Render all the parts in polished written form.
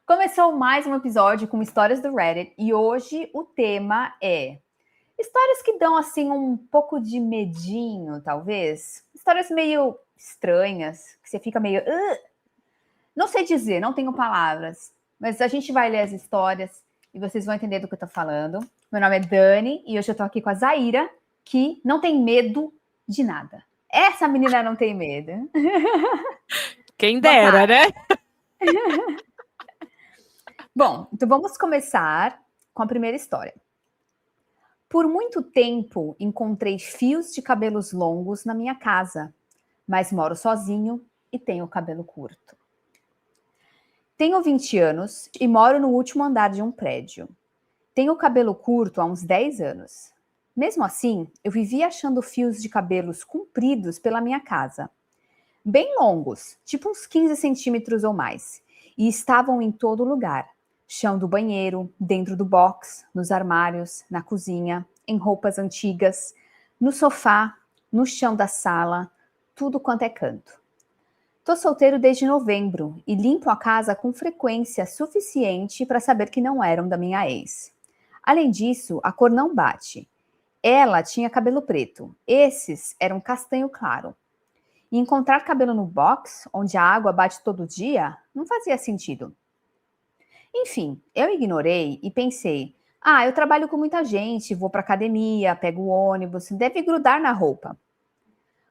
Começou mais um episódio com histórias do Reddit e hoje o tema é histórias que dão assim um pouco de medinho, talvez. Histórias meio estranhas, que você fica meio... Não sei dizer, não tenho palavras, mas a gente vai ler as histórias e vocês vão entender do que eu tô falando. Meu nome é Dani e hoje eu tô aqui com a Zaira, que não tem medo de nada. Essa menina não tem medo. Quem dera, né? Bom, então vamos começar com a primeira história. Por muito tempo encontrei fios de cabelos longos na minha casa, mas moro sozinho e tenho cabelo curto. Tenho 20 anos e moro no último andar de um prédio. Tenho cabelo curto há uns 10 anos. Mesmo assim, eu vivia achando fios de cabelos compridos pela minha casa. Bem longos, tipo uns 15 centímetros ou mais, e estavam em todo lugar. Chão do banheiro, dentro do box, nos armários, na cozinha, em roupas antigas, no sofá, no chão da sala, tudo quanto é canto. Tô solteiro desde novembro e limpo a casa com frequência suficiente para saber que não eram da minha ex. Além disso, a cor não bate. Ela tinha cabelo preto, esses eram castanho claro. E encontrar cabelo no box, onde a água bate todo dia, não fazia sentido. Enfim, eu ignorei e pensei, eu trabalho com muita gente, vou para academia, pego o ônibus, deve grudar na roupa.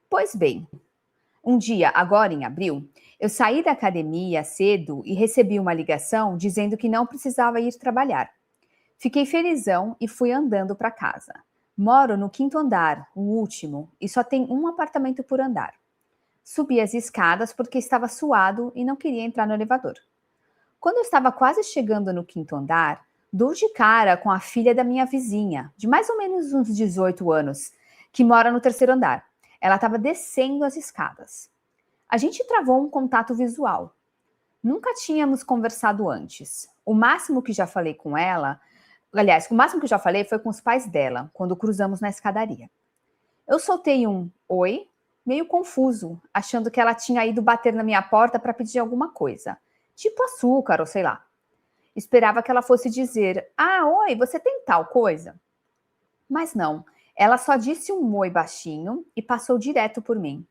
Pois bem, um dia, agora em abril, eu saí da academia cedo e recebi uma ligação dizendo que não precisava ir trabalhar. Fiquei felizão e fui andando para casa. Moro no 5º andar, o último, e só tem um apartamento por andar. Subi as escadas porque estava suado e não queria entrar no elevador. Quando eu estava quase chegando no 5º andar, dou de cara com a filha da minha vizinha, de mais ou menos uns 18 anos, que mora no 3º andar. Ela estava descendo as escadas. A gente travou um contato visual. Nunca tínhamos conversado antes. O máximo que já falei com ela, aliás, o máximo que eu já falei foi com os pais dela, quando cruzamos na escadaria. Eu soltei um oi, meio confuso, achando que ela tinha ido bater na minha porta para pedir alguma coisa, tipo açúcar ou sei lá. Esperava que ela fosse dizer, oi, você tem tal coisa? Mas não, ela só disse um oi baixinho e passou direto por mim.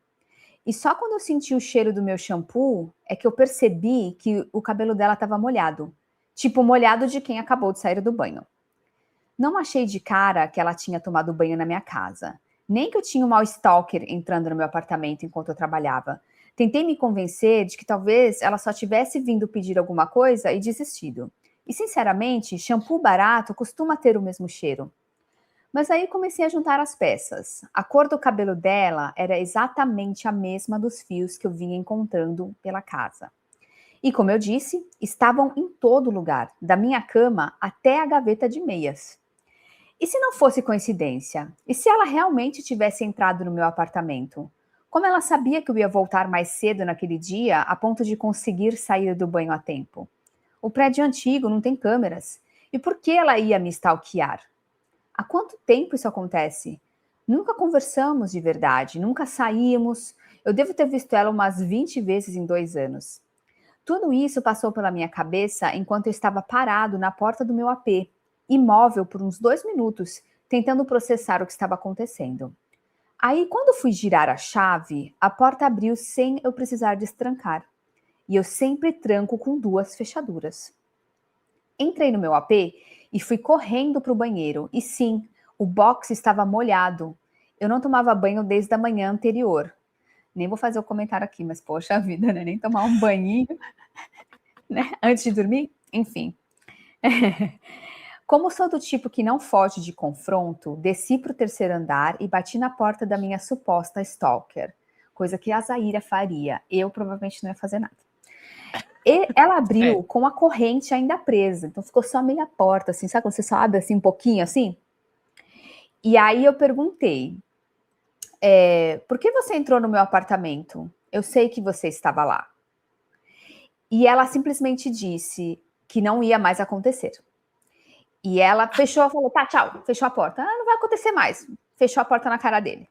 E só quando eu senti o cheiro do meu shampoo é que eu percebi que o cabelo dela estava molhado, tipo molhado de quem acabou de sair do banho. Não achei de cara que ela tinha tomado banho na minha casa. Nem que eu tinha um mau stalker entrando no meu apartamento enquanto eu trabalhava. Tentei me convencer de que talvez ela só tivesse vindo pedir alguma coisa e desistido. E, sinceramente, shampoo barato costuma ter o mesmo cheiro. Mas aí comecei a juntar as peças. A cor do cabelo dela era exatamente a mesma dos fios que eu vinha encontrando pela casa. E, como eu disse, estavam em todo lugar, da minha cama até a gaveta de meias. E se não fosse coincidência? E se ela realmente tivesse entrado no meu apartamento? Como ela sabia que eu ia voltar mais cedo naquele dia, a ponto de conseguir sair do banho a tempo? O prédio é antigo, não tem câmeras. E por que ela ia me stalkear? Há quanto tempo isso acontece? Nunca conversamos de verdade, nunca saímos. Eu devo ter visto ela umas 20 vezes em 2 anos. Tudo isso passou pela minha cabeça enquanto eu estava parado na porta do meu AP, imóvel por uns 2 minutos, tentando processar o que estava acontecendo. Aí, quando fui girar a chave, a porta abriu sem eu precisar destrancar. E eu sempre tranco com 2 fechaduras. Entrei no meu AP e fui correndo para o banheiro. E sim, o box estava molhado. Eu não tomava banho desde a manhã anterior. Nem vou fazer o comentário aqui, mas poxa vida, né? Nem tomar um banhinho, né? Antes de dormir? Enfim. Como sou do tipo que não foge de confronto, desci para o 3º andar e bati na porta da minha suposta stalker. Coisa que a Zaira faria. Eu provavelmente não ia fazer nada. E ela abriu com a corrente ainda presa. Então ficou só meia porta, assim. Sabe quando você só abre assim um pouquinho, assim? E aí eu perguntei, por que você entrou no meu apartamento? Eu sei que você estava lá. E ela simplesmente disse que não ia mais acontecer. E ela fechou, falou, tá, tchau, fechou a porta. Não vai acontecer mais. Fechou a porta na cara dele.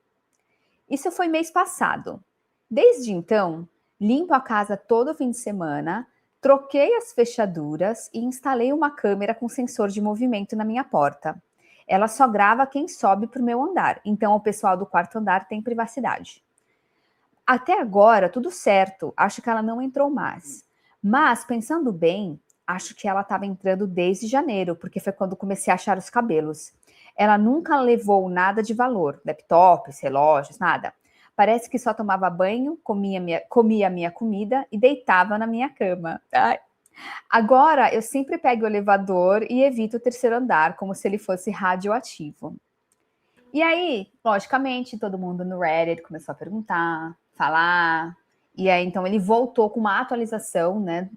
Isso foi mês passado. Desde então, limpo a casa todo fim de semana, Troquei as fechaduras e instalei uma câmera com sensor de movimento na minha porta. Ela só grava quem sobe para o meu andar, então o pessoal do quarto andar tem privacidade. Até agora, tudo certo, acho que ela não entrou mais. Mas, pensando bem, acho que ela estava entrando desde janeiro, porque foi quando comecei a achar os cabelos. Ela nunca levou nada de valor, laptops, relógios, nada. Parece que só tomava banho, comia minha comida e deitava na minha cama. Ai. Agora, eu sempre pego o elevador e evito o terceiro andar, como se ele fosse radioativo. E aí, logicamente, todo mundo no Reddit começou a perguntar, falar. E aí, então, ele voltou com uma atualização, né?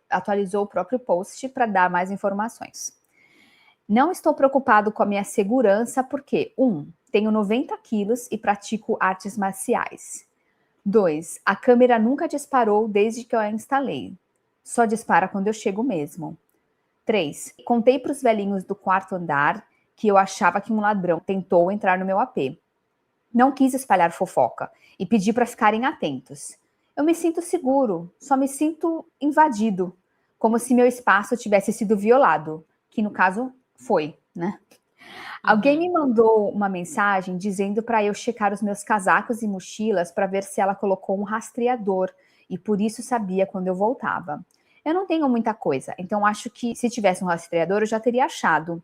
Atualizou o próprio post para dar mais informações. Não estou preocupado com a minha segurança, porque, 1, tenho 90 quilos e pratico artes marciais. 2, a câmera nunca disparou desde que eu a instalei. Só dispara quando eu chego mesmo. 3, contei para os velhinhos do quarto andar que eu achava que um ladrão tentou entrar no meu AP. Não quis espalhar fofoca e pedi para ficarem atentos. Eu me sinto seguro, só me sinto invadido, como se meu espaço tivesse sido violado, que no caso foi, né? Alguém me mandou uma mensagem dizendo para eu checar os meus casacos e mochilas para ver se ela colocou um rastreador e por isso sabia quando eu voltava. Eu não tenho muita coisa, então acho que se tivesse um rastreador eu já teria achado.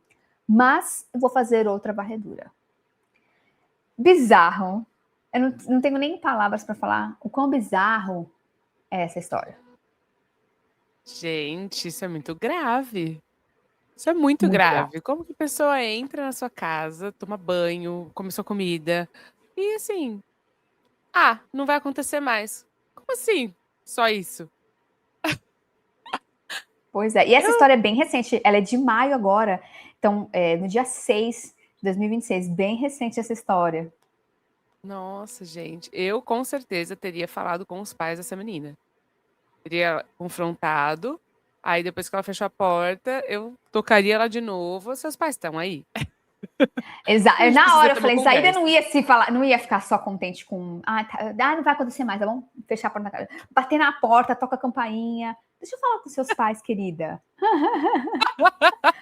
Mas eu vou fazer outra varredura. Bizarro. Eu não tenho nem palavras para falar o quão bizarro é essa história. Gente, isso é muito grave. Isso é muito Muito grave. grave. Como que a pessoa entra na sua casa, toma banho, come sua comida e assim, não vai acontecer mais. Como assim? Só isso? Pois é. E essa história é bem recente. Ela é de maio agora. Então, no dia 6 de 2026. Bem recente essa história. Nossa, gente, eu com certeza teria falado com os pais dessa menina. Teria confrontado. Aí depois que ela fechou a porta, eu tocaria ela de novo. Seus pais estão aí? Exato. A gente Na precisa hora eu ter uma falei, Zaida conversa. não ia se falar, não ia ficar só contente com. Não vai acontecer mais, tá bom? Fechar a porta na cara. Bater na porta, toca a campainha. Deixa eu falar com seus pais, querida.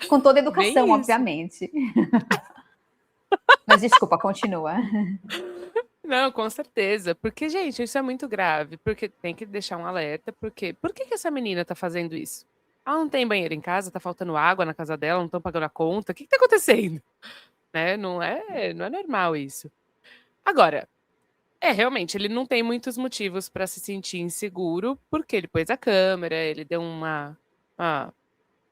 Com toda a educação, Bem isso. obviamente. Mas desculpa, continua. Não, com certeza. Porque, gente, isso é muito grave. Porque tem que deixar um alerta. Porque por que que essa menina tá fazendo isso? Ela não tem banheiro em casa, tá faltando água na casa dela, não estão pagando a conta. O que que tá acontecendo? Né? Não é normal isso. Agora, realmente, ele não tem muitos motivos pra se sentir inseguro, porque ele pôs a câmera, ele deu uma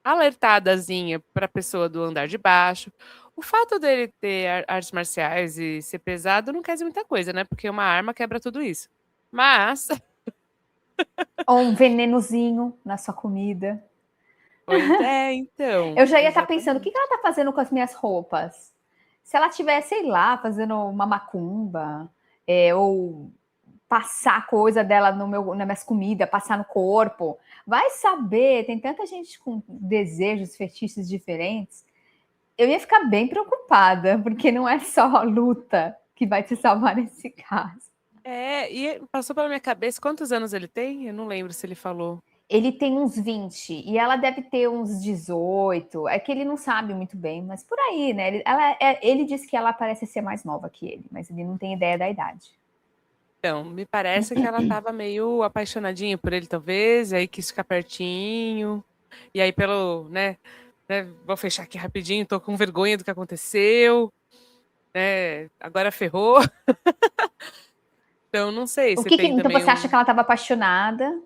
alertadazinha pra pessoa do andar de baixo. O fato dele ter artes marciais e ser pesado não quer dizer muita coisa, né? Porque uma arma quebra tudo isso. Mas, Ou um venenozinho na sua comida. pois é, então, Eu já ia estar pensando, o que exatamente. ela está fazendo com as minhas roupas? Se ela tivesse, sei lá, fazendo uma macumba, ou passar coisa dela nas minhas comidas, passar no corpo. Vai saber, tem tanta gente com desejos, fetiches diferentes. Eu ia ficar bem preocupada, porque não é só a luta que vai te salvar nesse caso. E passou pela minha cabeça, quantos anos ele tem? Eu não lembro se ele falou. Ele tem uns 20 e ela deve ter uns 18. É que ele não sabe muito bem, mas por aí, né? Ele disse que ela parece ser mais nova que ele, mas ele não tem ideia da idade. Então, me parece que ela estava meio apaixonadinha por ele, talvez, e aí quis ficar pertinho. E aí, vou fechar aqui rapidinho, tô com vergonha do que aconteceu, né? Agora ferrou. Então, não sei se tem Então também você acha um. que ela estava apaixonada?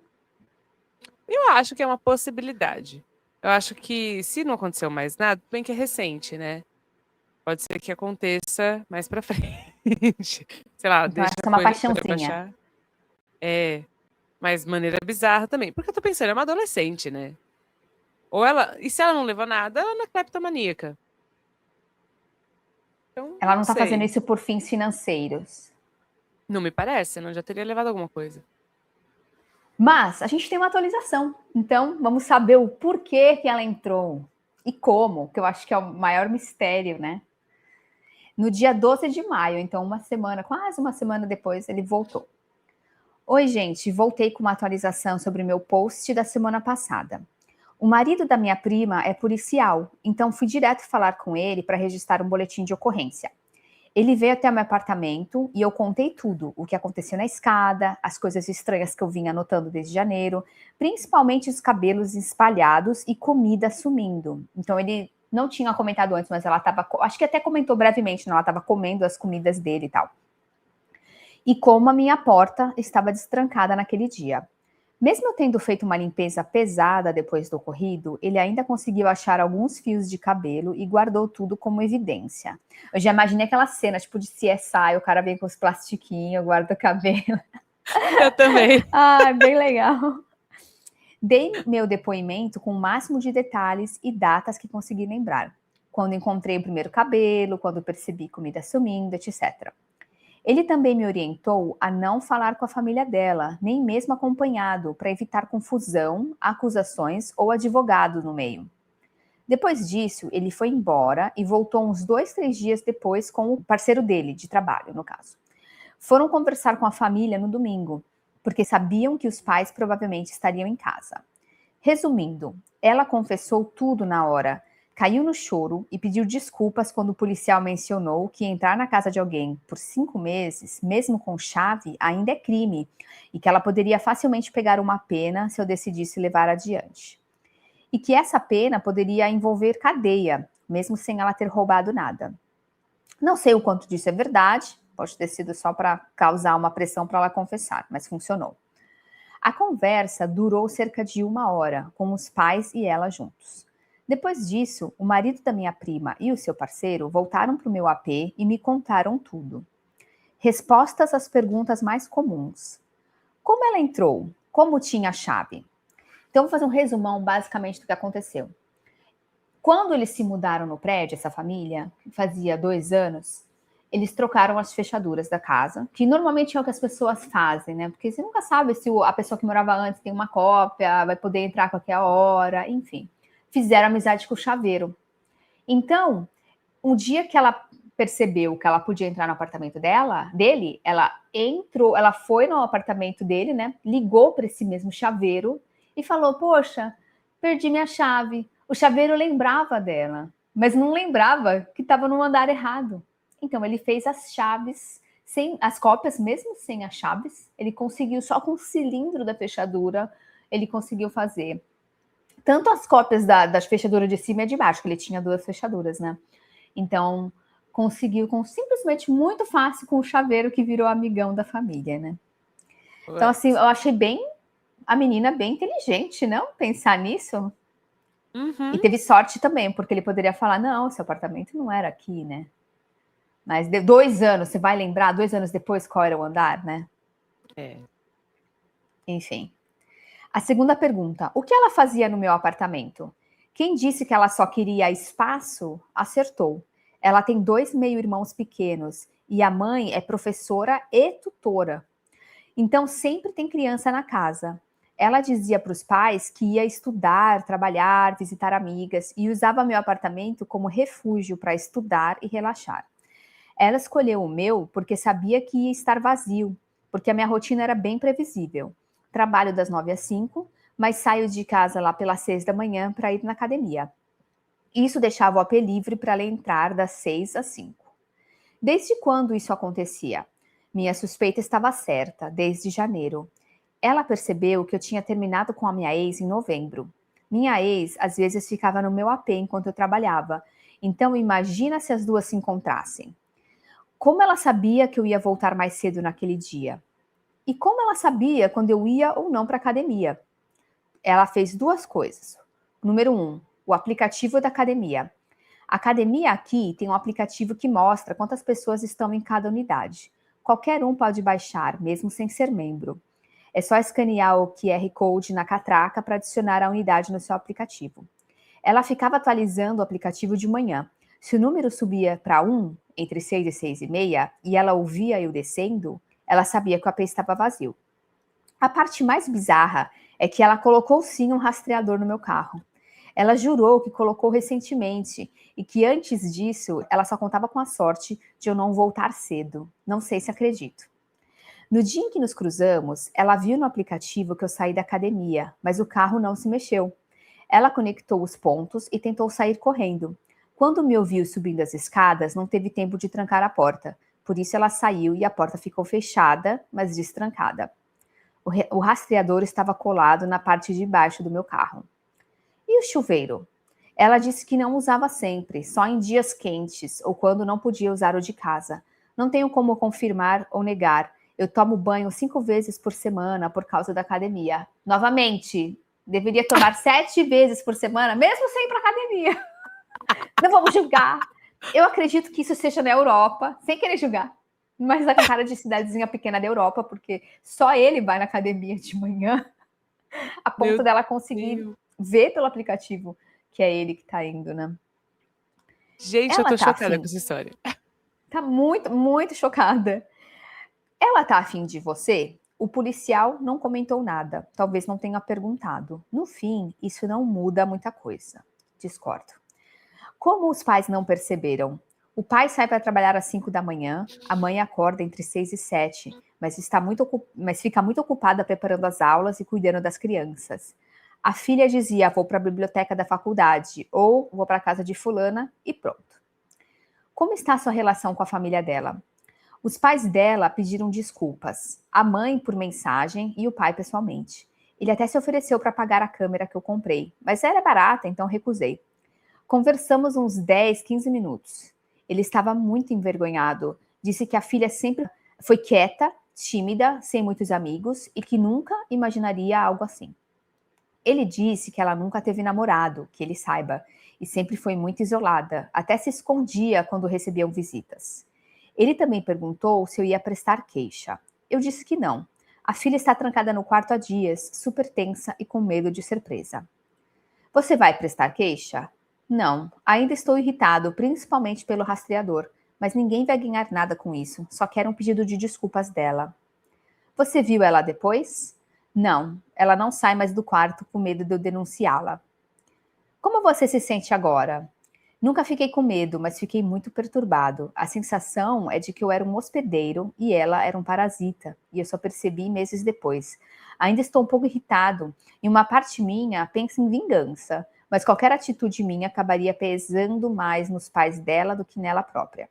Eu acho que é uma possibilidade. Eu acho que se não aconteceu mais nada, tudo bem que é recente, né? Pode ser que aconteça mais pra frente. Sei lá, Então deixa essa a é uma poeira paixãozinha. baixar. Mas maneira bizarra também. Porque eu tô pensando, é uma adolescente, né? Ou ela. E se ela não levou nada, ela não é cleptomaníaca. Então, Ela não não está fazendo sei. isso por fins financeiros. Não me parece, senão já teria levado alguma coisa. Mas a gente tem uma atualização. Então vamos saber o porquê que ela entrou e como, que eu acho que é o maior mistério, né? No dia 12 de maio, então uma semana, quase uma semana depois, ele voltou. Oi, gente, voltei com uma atualização sobre o meu post da semana passada. O marido da minha prima é policial, então fui direto falar com ele para registrar um boletim de ocorrência. Ele veio até o meu apartamento e eu contei tudo, o que aconteceu na escada, as coisas estranhas que eu vinha anotando desde janeiro, principalmente os cabelos espalhados e comida sumindo. Então ele não tinha comentado antes, mas ela estava, acho que até comentou brevemente, né? Ela estava comendo as comidas dele e tal. E como a minha porta estava destrancada naquele dia. Mesmo eu tendo feito uma limpeza pesada depois do ocorrido, ele ainda conseguiu achar alguns fios de cabelo e guardou tudo como evidência. Eu já imaginei aquela cena, tipo de CSI, o cara vem com os plastiquinhos, guarda o cabelo. Eu também. Ah, bem legal. Dei meu depoimento com o máximo de detalhes e datas que consegui lembrar. Quando encontrei o primeiro cabelo, quando percebi comida sumindo, etc. Ele também me orientou a não falar com a família dela, nem mesmo acompanhado, para evitar confusão, acusações ou advogado no meio. Depois disso, ele foi embora e voltou uns 2, 3 dias depois com o parceiro dele, de trabalho, no caso. Foram conversar com a família no domingo, porque sabiam que os pais provavelmente estariam em casa. Resumindo, ela confessou tudo na hora, caiu no choro e pediu desculpas quando o policial mencionou que entrar na casa de alguém por 5 meses, mesmo com chave, ainda é crime e que ela poderia facilmente pegar uma pena se eu decidisse levar adiante. E que essa pena poderia envolver cadeia, mesmo sem ela ter roubado nada. Não sei o quanto disso é verdade, pode ter sido só para causar uma pressão para ela confessar, mas funcionou. A conversa durou cerca de 1 hora, com os pais e ela juntos. Depois disso, o marido da minha prima e o seu parceiro voltaram para o meu AP e me contaram tudo. Respostas às perguntas mais comuns. Como ela entrou? Como tinha a chave? Então, vou fazer um resumão basicamente do que aconteceu. Quando eles se mudaram no prédio, essa família, fazia 2 anos, eles trocaram as fechaduras da casa, que normalmente é o que as pessoas fazem, né? Porque você nunca sabe se a pessoa que morava antes tem uma cópia, vai poder entrar a qualquer hora, enfim. Fizeram amizade com o chaveiro. Então, um dia que ela percebeu que ela podia entrar no apartamento dele, ela entrou, ela foi no apartamento dele, né? Ligou para esse mesmo chaveiro e falou: "Poxa, perdi minha chave". O chaveiro lembrava dela, mas não lembrava que estava no andar errado. Então ele fez as chaves sem as cópias, mesmo sem as chaves, ele conseguiu só com o cilindro da fechadura, ele conseguiu fazer tanto as cópias das fechaduras de cima e de baixo, que ele tinha 2 fechaduras, né? Então, conseguiu simplesmente muito fácil com o chaveiro que virou amigão da família, né? Então, assim, eu achei a menina bem inteligente, não? Pensar nisso. Uhum. E teve sorte também, porque ele poderia falar, não, seu apartamento não era aqui, né? Mas 2 anos, você vai lembrar 2 anos depois qual era o andar, né? É. Enfim. A segunda pergunta: o que ela fazia no meu apartamento? Quem disse que ela só queria espaço, acertou. Ela tem 2 meio-irmãos pequenos e a mãe é professora e tutora. Então sempre tem criança na casa. Ela dizia para os pais que ia estudar, trabalhar, visitar amigas e usava meu apartamento como refúgio para estudar e relaxar. Ela escolheu o meu porque sabia que ia estar vazio, porque a minha rotina era bem previsível. Trabalho das 9 às 5, mas saio de casa lá pelas 6 da manhã para ir na academia. Isso deixava o AP livre para ela entrar das 6 às 5. Desde quando isso acontecia? Minha suspeita estava certa, desde janeiro. Ela percebeu que eu tinha terminado com a minha ex em novembro. Minha ex às vezes ficava no meu AP enquanto eu trabalhava, então imagina se as duas se encontrassem. Como ela sabia que eu ia voltar mais cedo naquele dia? E como ela sabia quando eu ia ou não para a academia? Ela fez 2 coisas. Número 1, o aplicativo da academia. A academia aqui tem um aplicativo que mostra quantas pessoas estão em cada unidade. Qualquer um pode baixar, mesmo sem ser membro. É só escanear o QR Code na catraca para adicionar a unidade no seu aplicativo. Ela ficava atualizando o aplicativo de manhã. Se o número subia para 1, entre 6 e 6 e meia, e ela ouvia eu descendo, ela sabia que o AP estava vazio. A parte mais bizarra é que ela colocou sim um rastreador no meu carro. Ela jurou que colocou recentemente e que antes disso ela só contava com a sorte de eu não voltar cedo. Não sei se acredito. No dia em que nos cruzamos, ela viu no aplicativo que eu saí da academia, mas o carro não se mexeu. Ela conectou os pontos e tentou sair correndo. Quando me ouviu subindo as escadas, não teve tempo de trancar a porta. Por isso ela saiu e a porta ficou fechada, mas destrancada. O rastreador estava colado na parte de baixo do meu carro. E o chuveiro? Ela disse que não usava sempre, só em dias quentes ou quando não podia usar o de casa. Não tenho como confirmar ou negar. Eu tomo banho 5 vezes por semana por causa da academia. Novamente, deveria tomar 7 vezes por semana, mesmo sem ir para academia. Não vamos julgar. Eu acredito que isso seja na Europa, sem querer julgar. Mas é com cara de cidadezinha pequena da Europa, porque só ele vai na academia de manhã, a ponto Meu dela conseguir Deus. ver pelo aplicativo que é ele que tá indo, né? Gente, eu Ela tô tá chocada com afim, essa história. tá muito, muito chocada. Ela tá afim de você? O policial não comentou nada, talvez não tenha perguntado. No fim, isso não muda muita coisa. Discordo. Como os pais não perceberam? O pai sai para trabalhar às 5 da manhã, a mãe acorda entre 6 e 7, mas fica muito ocupada preparando as aulas e cuidando das crianças. A filha dizia: vou para a biblioteca da faculdade ou vou para a casa de fulana e pronto. Como está a sua relação com a família dela? Os pais dela pediram desculpas, a mãe por mensagem e o pai pessoalmente. Ele até se ofereceu para pagar a câmera que eu comprei, mas era barata, então recusei. Conversamos uns 10, 15 minutos. Ele estava muito envergonhado. Disse que a filha sempre foi quieta, tímida, sem muitos amigos e que nunca imaginaria algo assim. Ele disse que ela nunca teve namorado, que ele saiba, e sempre foi muito isolada, até se escondia quando recebiam visitas. Ele também perguntou se eu ia prestar queixa. Eu disse que não. A filha está trancada no quarto há dias, super tensa e com medo de ser presa. Você vai prestar queixa? Não, ainda estou irritado, principalmente pelo rastreador, mas ninguém vai ganhar nada com isso, só quero um pedido de desculpas dela. Você viu ela depois? Não, ela não sai mais do quarto com medo de eu denunciá-la. Como você se sente agora? Nunca fiquei com medo, mas fiquei muito perturbado. A sensação é de que eu era um hospedeiro e ela era um parasita, e eu só percebi meses depois. Ainda estou um pouco irritado, e uma parte minha pensa em vingança, mas qualquer atitude minha acabaria pesando mais nos pais dela do que nela própria.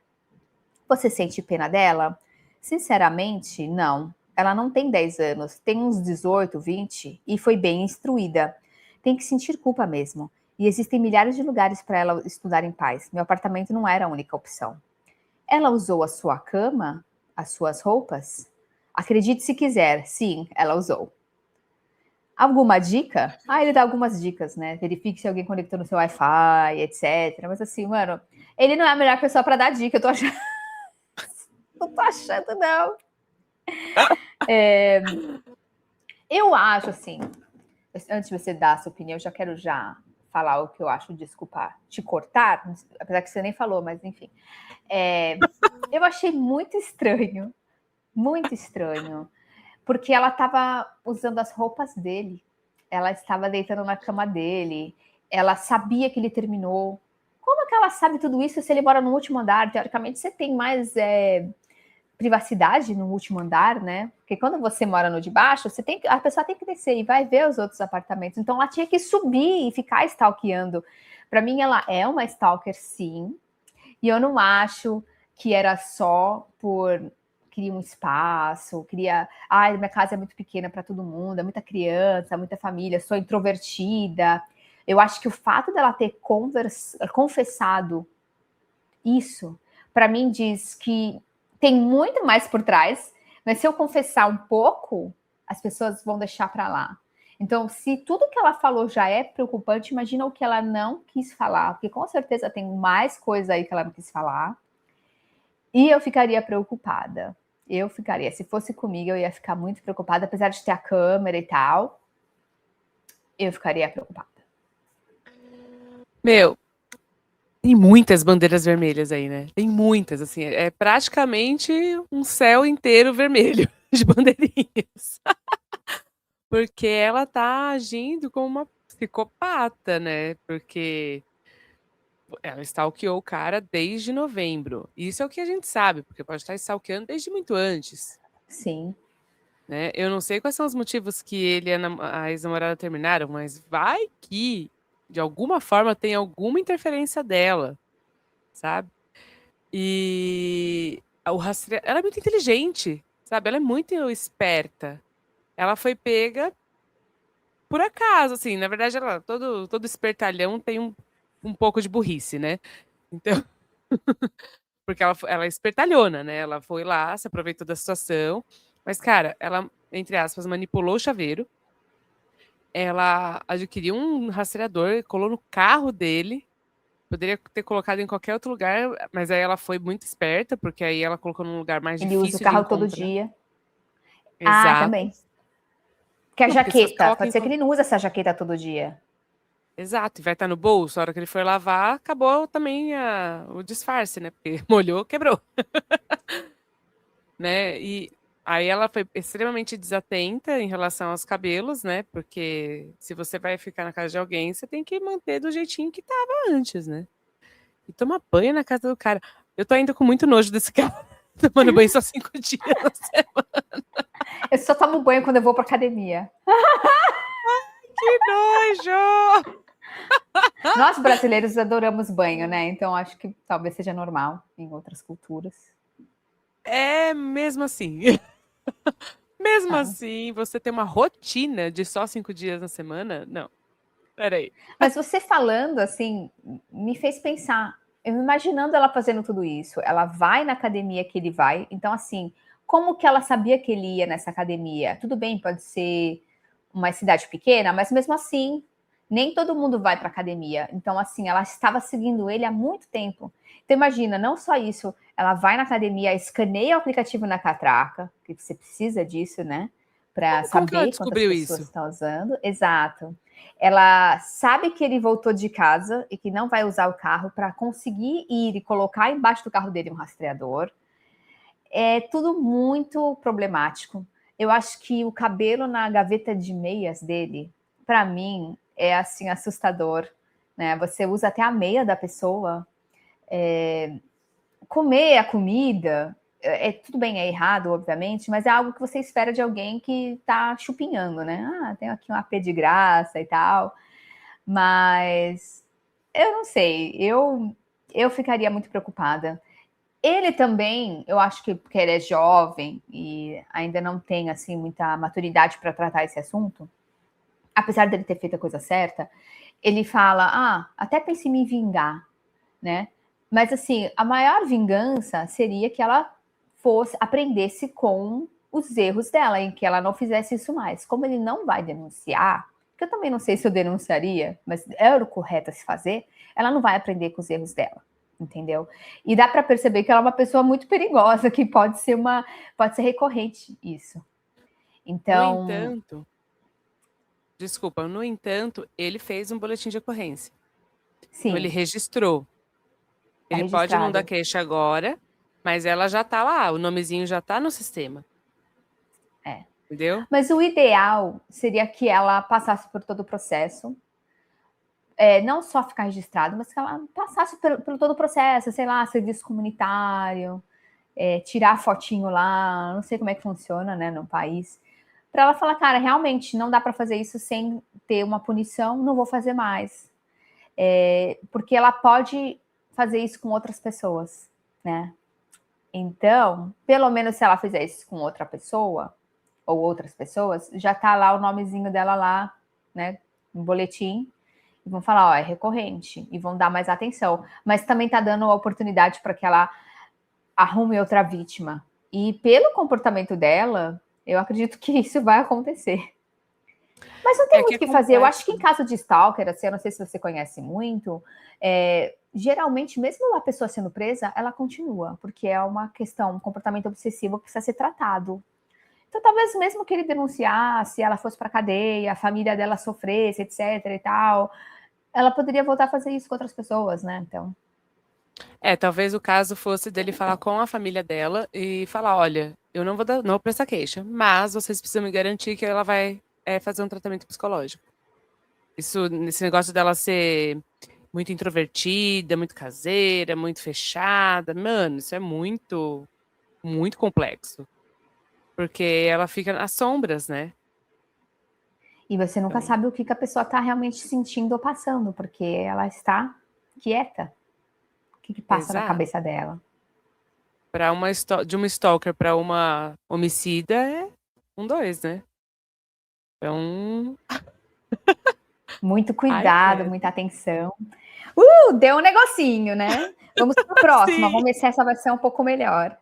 Você sente pena dela? Sinceramente, não. Ela não tem 10 anos, tem uns 18, 20 e foi bem instruída. Tem que sentir culpa mesmo. E existem milhares de lugares para ela estudar em paz. Meu apartamento não era a única opção. Ela usou a sua cama? As suas roupas? Acredite se quiser, sim, ela usou. Alguma dica? Ah, ele dá algumas dicas, né? Verifique se alguém conectou no seu Wi-Fi, etc. Mas assim, mano, ele não é a melhor pessoa para dar dica, eu tô achando. Não tô achando, não. Eu acho assim, antes de você dar a sua opinião, eu já quero falar o que eu acho, desculpa te cortar, apesar que você nem falou, mas enfim. Eu achei muito estranho, porque ela estava usando as roupas dele, ela estava deitando na cama dele, ela sabia que ele terminou. Como é que ela sabe tudo isso se ele mora no último andar? Teoricamente, você tem mais privacidade no último andar, né? Porque quando você mora no de baixo, a pessoa tem que descer e vai ver os outros apartamentos. Então ela tinha que subir e ficar stalkeando. Para mim, ela é uma stalker, sim. E eu não acho que era só por queria um espaço, queria, ai, minha casa é muito pequena para todo mundo, é muita criança, muita família, sou introvertida. Eu acho que o fato dela ter confessado isso, para mim diz que tem muito mais por trás, mas se eu confessar um pouco, as pessoas vão deixar para lá. Então, se tudo que ela falou já é preocupante, imagina o que ela não quis falar, porque com certeza tem mais coisa aí que ela não quis falar. E eu ficaria preocupada. Se fosse comigo, eu ia ficar muito preocupada, apesar de ter a câmera e tal. Eu ficaria preocupada. Meu, tem muitas bandeiras vermelhas aí, né? Tem muitas, assim, é praticamente um céu inteiro vermelho de bandeirinhas. Porque ela tá agindo como uma psicopata, né? Porque ela stalkeou o cara desde novembro. Isso é o que a gente sabe, porque pode estar stalkeando desde muito antes. Sim. né? Eu não sei quais são os motivos que ele e a ex-namorada terminaram, mas vai que, de alguma forma, tem alguma interferência dela, sabe? E ela é muito inteligente, sabe? Ela é muito esperta. Ela foi pega por acaso, assim. Na verdade, todo espertalhão tem um pouco de burrice, né? Então, porque ela é espertalhona, né? Ela foi lá, se aproveitou da situação. Mas, cara, ela, entre aspas, manipulou o chaveiro. Ela adquiriu um rastreador, colou no carro dele. Poderia ter colocado em qualquer outro lugar, mas aí ela foi muito esperta, porque aí ela colocou num lugar mais Ele usa o difícil de carro todo encontrar. dia. Ah, Exato. também. Que a Não, porque se você jaqueta, coloca pode ser que ele não usa essa jaqueta todo dia. Exato, e vai estar no bolso, a hora que ele for lavar, acabou também o disfarce, né? Porque molhou, quebrou, né? E aí ela foi extremamente desatenta em relação aos cabelos, né? Porque se você vai ficar na casa de alguém, você tem que manter do jeitinho que tava antes, né? E tomar banho na casa do cara. Eu tô ainda com muito nojo desse cara, tomando banho só 5 dias na semana. Eu só tomo banho quando eu vou pra academia. Que nojo! Nós brasileiros adoramos banho, né? Então acho que talvez seja normal em outras culturas. É mesmo assim. Mesmo Ah. assim, você ter uma rotina de só 5 dias na semana? Não. Peraí. Mas você falando assim, me fez pensar. Eu imaginando ela fazendo tudo isso. Ela vai na academia que ele vai. Então, assim, como que ela sabia que ele ia nessa academia? Tudo bem, pode ser uma cidade pequena, mas mesmo assim, nem todo mundo vai para academia. Então, assim, ela estava seguindo ele há muito tempo. Então, imagina, não só isso, ela vai na academia, escaneia o aplicativo na catraca, que você precisa disso, né? Para Como que ela saber quantas descobriu pessoas isso? estão usando. Exato. Ela sabe que ele voltou de casa e que não vai usar o carro para conseguir ir e colocar embaixo do carro dele um rastreador. É tudo muito problemático. Eu acho que o cabelo na gaveta de meias dele, para mim, é assim assustador, né? Você usa até a meia da pessoa. Comer a comida, tudo bem, é errado, obviamente, mas é algo que você espera de alguém que está chupinhando, né? Ah, tem aqui um AP de graça e tal. Mas eu não sei, eu ficaria muito preocupada. Ele também, eu acho que porque ele é jovem e ainda não tem assim muita maturidade para tratar esse assunto, apesar dele ter feito a coisa certa, ele fala: "Ah, até pense em me vingar", né? Mas assim, a maior vingança seria que ela fosse aprendesse com os erros dela, em que ela não fizesse isso mais. Como ele não vai denunciar, que eu também não sei se eu denunciaria, mas era o correto a se fazer, ela não vai aprender com os erros dela, entendeu? E dá para perceber que ela é uma pessoa muito perigosa, que pode ser recorrente isso. No Então, entanto, desculpa, no entanto, ele fez um boletim de ocorrência. Então ele sim, registrou. tá Ele pode não dar registrado. queixa agora, mas ela já tá lá, o nomezinho já tá no sistema, É. entendeu? Mas o ideal seria que ela passasse por todo o processo, não só ficar registrado, mas que ela passasse por todo o processo, sei lá, serviço comunitário, tirar fotinho lá, não sei como é que funciona, né, no país, para ela falar, cara, realmente não dá para fazer isso sem ter uma punição, não vou fazer mais, porque ela pode fazer isso com outras pessoas, né? Então, pelo menos se ela fizer isso com outra pessoa ou outras pessoas, já tá lá o nomezinho dela lá, né, no boletim. E vão falar, ó, é recorrente, e vão dar mais atenção. Mas também está dando a oportunidade para que ela arrume outra vítima. E pelo comportamento dela, eu acredito que isso vai acontecer. Mas não tem É que muito é o que fazer. Eu acho complexo. que em caso de stalker, assim, eu não sei se você conhece muito, geralmente, mesmo a pessoa sendo presa, ela continua, porque é uma questão, um comportamento obsessivo que precisa ser tratado. Então, talvez mesmo que ele denunciasse, ela fosse para cadeia, a família dela sofresse, etc e tal, ela poderia voltar a fazer isso com outras pessoas, né? Então, Talvez o caso fosse dele falar com a família dela e falar, olha, eu não vou prestar queixa, mas vocês precisam me garantir que ela vai fazer um tratamento psicológico. Esse negócio dela ser muito introvertida, muito caseira, muito fechada, mano, isso é muito, muito complexo. Porque ela fica nas sombras, né? E você nunca Então, sabe o que a pessoa está realmente sentindo ou passando, porque ela está quieta. O que passa na exato. cabeça dela? De uma stalker para uma homicida é um dois, né? Então, Muito ai, cuidado, credo. muita atenção. Deu um negocinho, né? Vamos para a próxima. Sim. Vamos ver se essa vai ser um pouco melhor.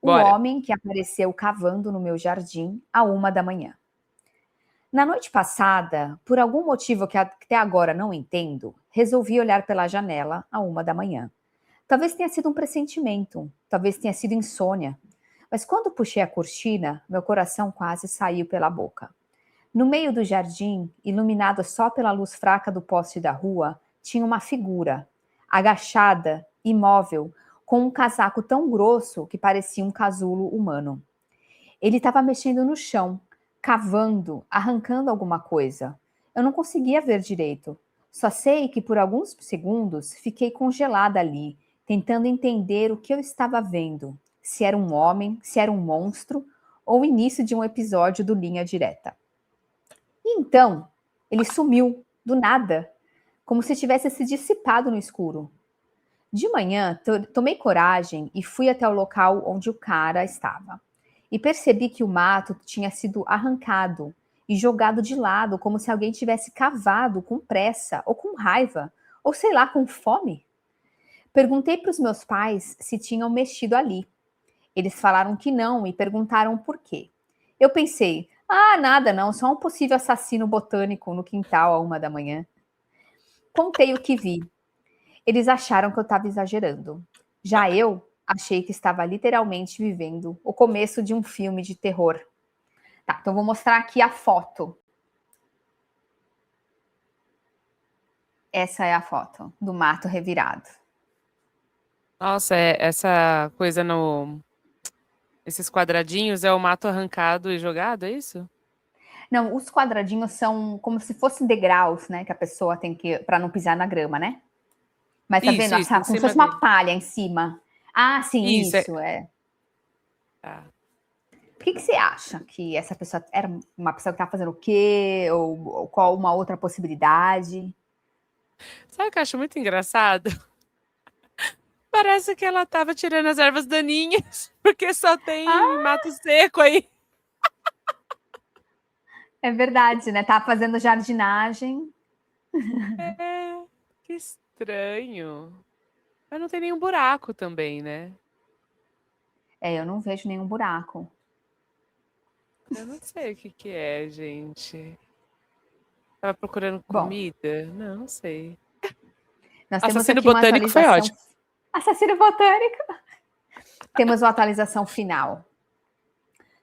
O Bora. homem que apareceu cavando no meu jardim à 1 da manhã. Na noite passada, por algum motivo que até agora não entendo, resolvi olhar pela janela à 1 da manhã. Talvez tenha sido um pressentimento, talvez tenha sido insônia. Mas quando puxei a cortina, meu coração quase saiu pela boca. No meio do jardim, iluminado só pela luz fraca do poste da rua, tinha uma figura, agachada, imóvel, com um casaco tão grosso que parecia um casulo humano. Ele estava mexendo no chão, cavando, arrancando alguma coisa. Eu não conseguia ver direito. Só sei que por alguns segundos fiquei congelada ali, tentando entender o que eu estava vendo. Se era um homem, se era um monstro, ou o início de um episódio do Linha Direta. E então, ele sumiu, do nada, como se tivesse se dissipado no escuro. De manhã, tomei coragem e fui até o local onde o cara estava. E percebi que o mato tinha sido arrancado e jogado de lado, como se alguém tivesse cavado com pressa, ou com raiva, ou sei lá, com fome. Perguntei para os meus pais se tinham mexido ali. Eles falaram que não e perguntaram por quê. Eu pensei, nada não, só um possível assassino botânico no quintal à 1 da manhã. Contei o que vi. Eles acharam que eu estava exagerando. Já eu achei que estava literalmente vivendo o começo de um filme de terror. Tá, então vou mostrar aqui a foto. Essa é a foto do mato revirado. Nossa, essa coisa no. Esses quadradinhos é o mato arrancado e jogado, é isso? Não, os quadradinhos são como se fossem degraus, né? Que a pessoa tem que. Para não pisar na grama, né? Mas tá vendo? Isso, em Como se cima fosse uma dele. palha em cima. Ah, sim, Isso, é. isso, é. Tá. O que você acha? Que essa pessoa era uma pessoa que estava fazendo o quê? Ou qual uma outra possibilidade? Sabe o que eu acho muito engraçado? Parece que ela tava tirando as ervas daninhas, porque só tem Ah, mato seco aí. é verdade, né? Tá fazendo jardinagem. É, que estranho. Mas não tem nenhum buraco também, né? Eu não vejo nenhum buraco. Eu não sei o que que é, gente. Tava procurando Bom, comida? Não, não sei. nós temos Assassino aqui uma botânico foi atualização. ótimo. Assassino botânico. Temos uma atualização final.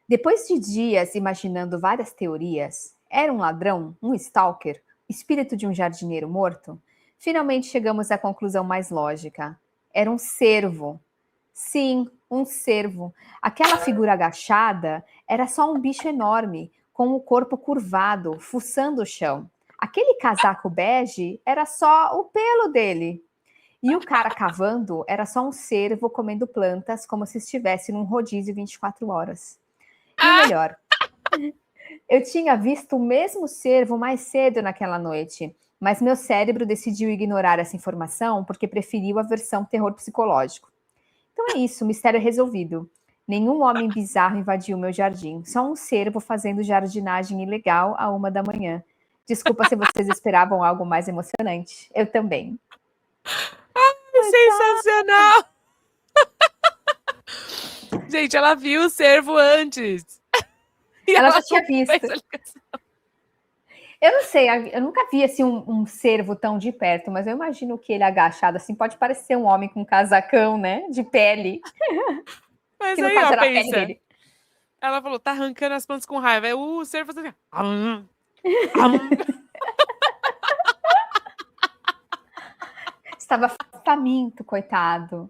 Depois de dias imaginando várias teorias, era um ladrão, um stalker, espírito de um jardineiro morto? Finalmente chegamos à conclusão mais lógica. Era um cervo. Sim, um cervo. Aquela figura agachada era só um bicho enorme, com o corpo curvado, fuçando o chão. Aquele casaco bege era só o pelo dele. E o cara cavando era só um cervo comendo plantas, como se estivesse num rodízio 24 horas. E o Ah! melhor, eu tinha visto o mesmo cervo mais cedo naquela noite, mas meu cérebro decidiu ignorar essa informação porque preferiu a versão terror psicológico. Então é isso, mistério resolvido. Nenhum homem bizarro invadiu meu jardim, só um cervo fazendo jardinagem ilegal à 1 da manhã. Desculpa se vocês esperavam algo mais emocionante. Eu também. Coitada. Sensacional! Gente, ela viu o cervo antes. E Ela já ela não tinha visto. fez a ligação. Eu não sei, eu nunca vi assim um cervo tão de perto, mas eu imagino que ele agachado assim pode parecer um homem com um casacão, né, de pele, Mas que no aí, caso ó, era a pele pensa. dele. Ela falou, tá arrancando as plantas com raiva. Aí o cervo fazendo assim. Am. Estava faminto, coitado.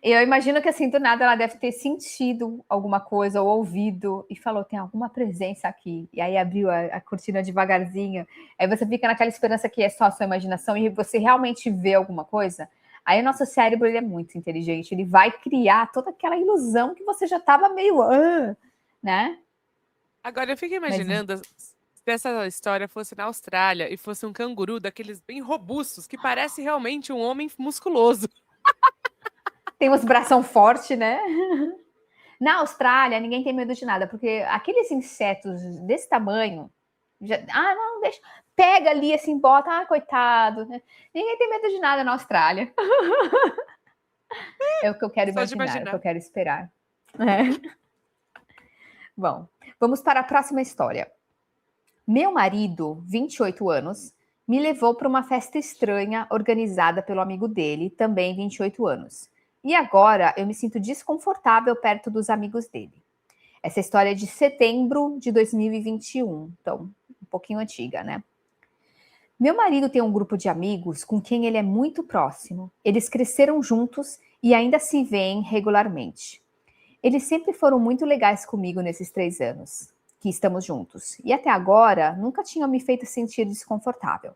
Eu imagino que assim do nada ela deve ter sentido alguma coisa ou ouvido e falou tem alguma presença aqui. E aí abriu a cortina devagarzinho. Aí você fica naquela esperança que é só a sua imaginação e você realmente vê alguma coisa. Aí o nosso cérebro ele é muito inteligente, ele vai criar toda aquela ilusão que você já estava meio né? Agora eu fico Mas imaginando se essa história fosse na Austrália e fosse um canguru daqueles bem robustos, que parece realmente um homem musculoso. tem uns bração forte, né? Na Austrália, ninguém tem medo de nada, porque aqueles insetos desse tamanho, não, deixa, pega ali assim, bota, coitado, né? Ninguém tem medo de nada na Austrália. É o que eu quero Só de imaginar, é o que eu imaginar. quero esperar. É. Bom, vamos para a próxima história. Meu marido, 28 anos, me levou para uma festa estranha organizada pelo amigo dele, também 28 anos. E agora eu me sinto desconfortável perto dos amigos dele. Essa história é de setembro de 2021, então um pouquinho antiga, né? Meu marido tem um grupo de amigos com quem ele é muito próximo. Eles cresceram juntos e ainda se veem regularmente. Eles sempre foram muito legais comigo nesses 3 anos que estamos juntos. E até agora, nunca tinham me feito sentir desconfortável.